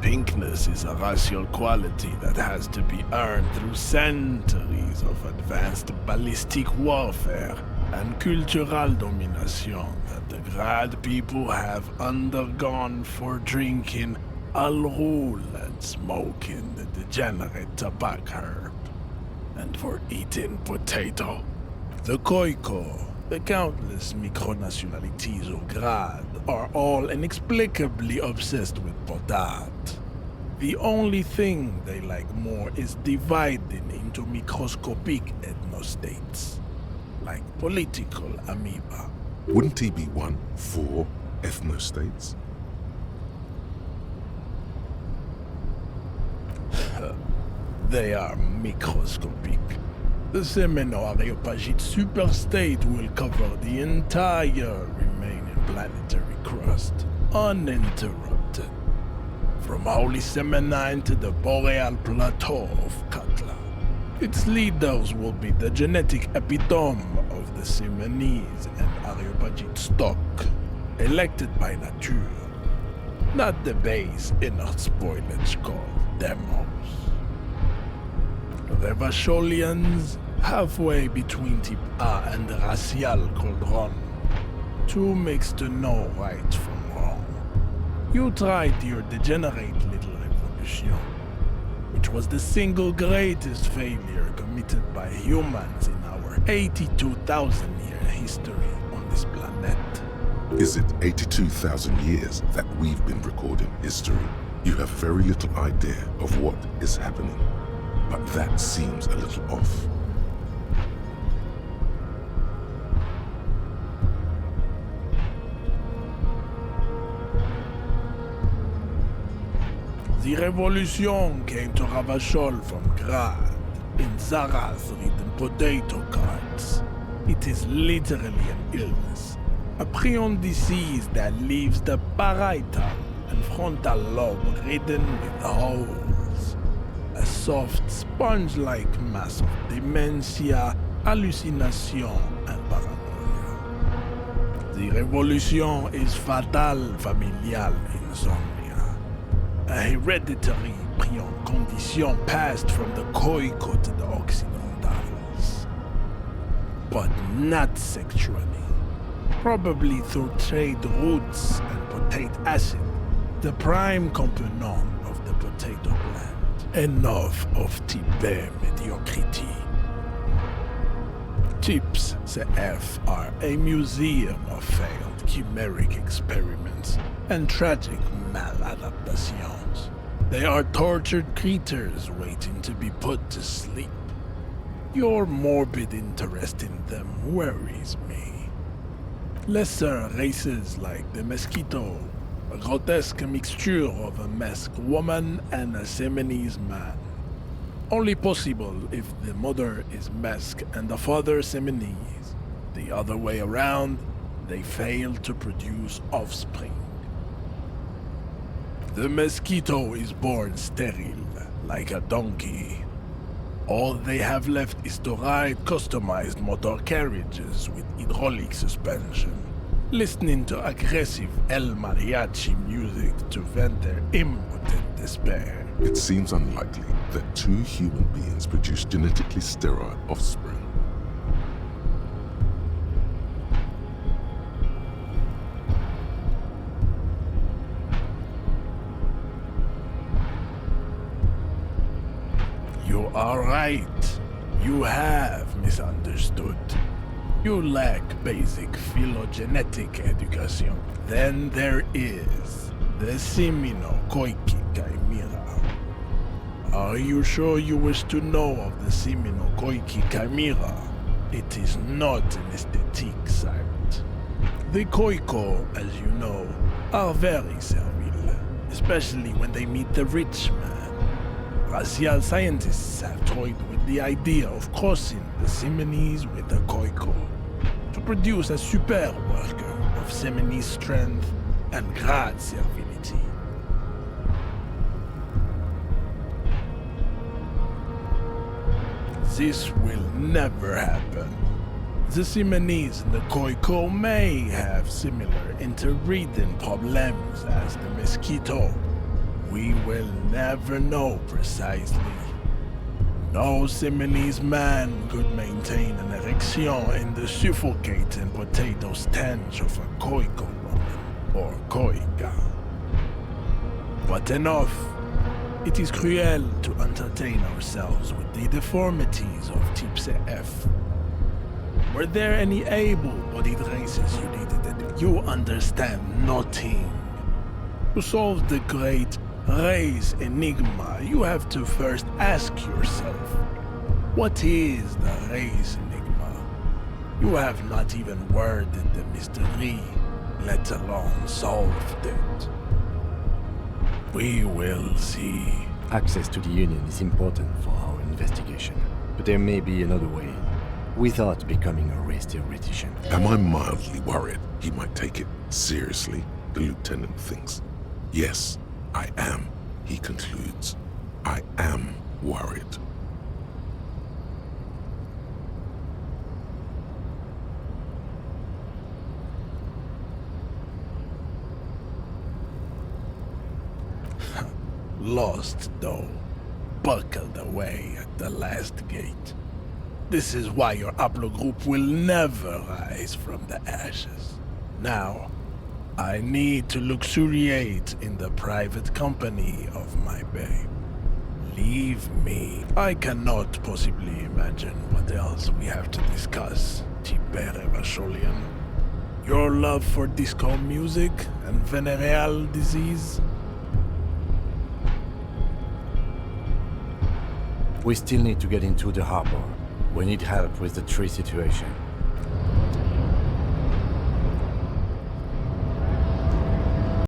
Pinkness is a racial quality that has to be earned through centuries of advanced ballistic warfare and cultural domination that the Grad people have undergone for drinking Al-Rul and smoking the degenerate tobacco herb, and for eating potato. The Khoiko, the countless micronationalities of Grad, are all inexplicably obsessed with potat. The only thing they like more is dividing into microscopic ethnostates, like political amoeba. Wouldn't TB1 for ethnostates? They are microscopic. The Semino-Areopagite superstate will cover the entire remaining planetary crust, uninterrupted. From Holy Semenine to the Boreal Plateau of Katla. Its leaders will be the genetic epitome of the Semenese and Areopagite stock, elected by nature, not the base inner spoilage called demos. Revacholians, halfway between Type A and the racial Cauldron, two makes to know right from wrong. You tried your degenerate little revolution, which was the single greatest failure committed by humans in our 82,000-year history on this planet. Is it 82,000 years that we've been recording history? You have very little idea of what is happening, but that seems a little off. The revolution came to Ravachol from Grad, in Zara's written potato carts. It is literally an illness, a prion disease that leaves the parietal and frontal lobe ridden with holes. A soft, sponge-like mass of dementia, hallucination, and paranoia. The revolution is fatal familial insomnia. A hereditary prion condition passed from the Koiko to the Occidentals. But not sexually. Probably through trade roots and potate acid, the prime component of the potato plant. Enough of type B mediocrity. Types CF are a museum of failed chimeric experiments and tragic maladaptations. They are tortured creatures waiting to be put to sleep. Your morbid interest in them worries me. Lesser races like the mosquito, a grotesque mixture of a masked woman and a Semenese man. Only possible if the mother is masked and the father Semenese. The other way around, they fail to produce offspring. The mosquito is born sterile, like a donkey. All they have left is to ride customized motor carriages with hydraulic suspension, listening to aggressive El Mariachi music to vent their impotent despair. It seems unlikely that two human beings produce genetically sterile offspring. You are right. You have misunderstood. You lack basic phylogenetic education. Then there is the Semino-Koiki Chimera. Are you sure you wish to know of the Semino-Koiki Chimera? It is not an aesthetic site. The Koiko, as you know, are very servile, especially when they meet the rich man. Racial scientists have toyed with the idea of crossing the Semenese with the Koiko to produce a super worker of Semenese strength and Grad servility. This will never happen. The Semenese and the Koiko may have similar interbreeding problems as the mosquito. We will never know precisely. No Semenese man could maintain an erection in the suffocating potato stench of a Koiko woman or Koika. But enough. It is cruel to entertain ourselves with the deformities of Type CF. Were there any able-bodied races you needed to You understand nothing. To solve the great race enigma, you have to first ask yourself, what is the race enigma? You have not even worded the mystery, let alone solved it. We will see. Access to the Union is important for our investigation, but there may be another way, without becoming a race theoretician. Am I mildly worried he might take it seriously? The lieutenant thinks. Yes, I am, he concludes. I am worried. Lost, though. Buckled away at the last gate. This is why your haplogroup will never rise from the ashes. Now, I need to luxuriate in the private company of my babe. Leave me. I cannot possibly imagine what else we have to discuss, Tibere Vasholian. Your love for disco music and venereal disease? We still need to get into the harbor. We need help with the tree situation.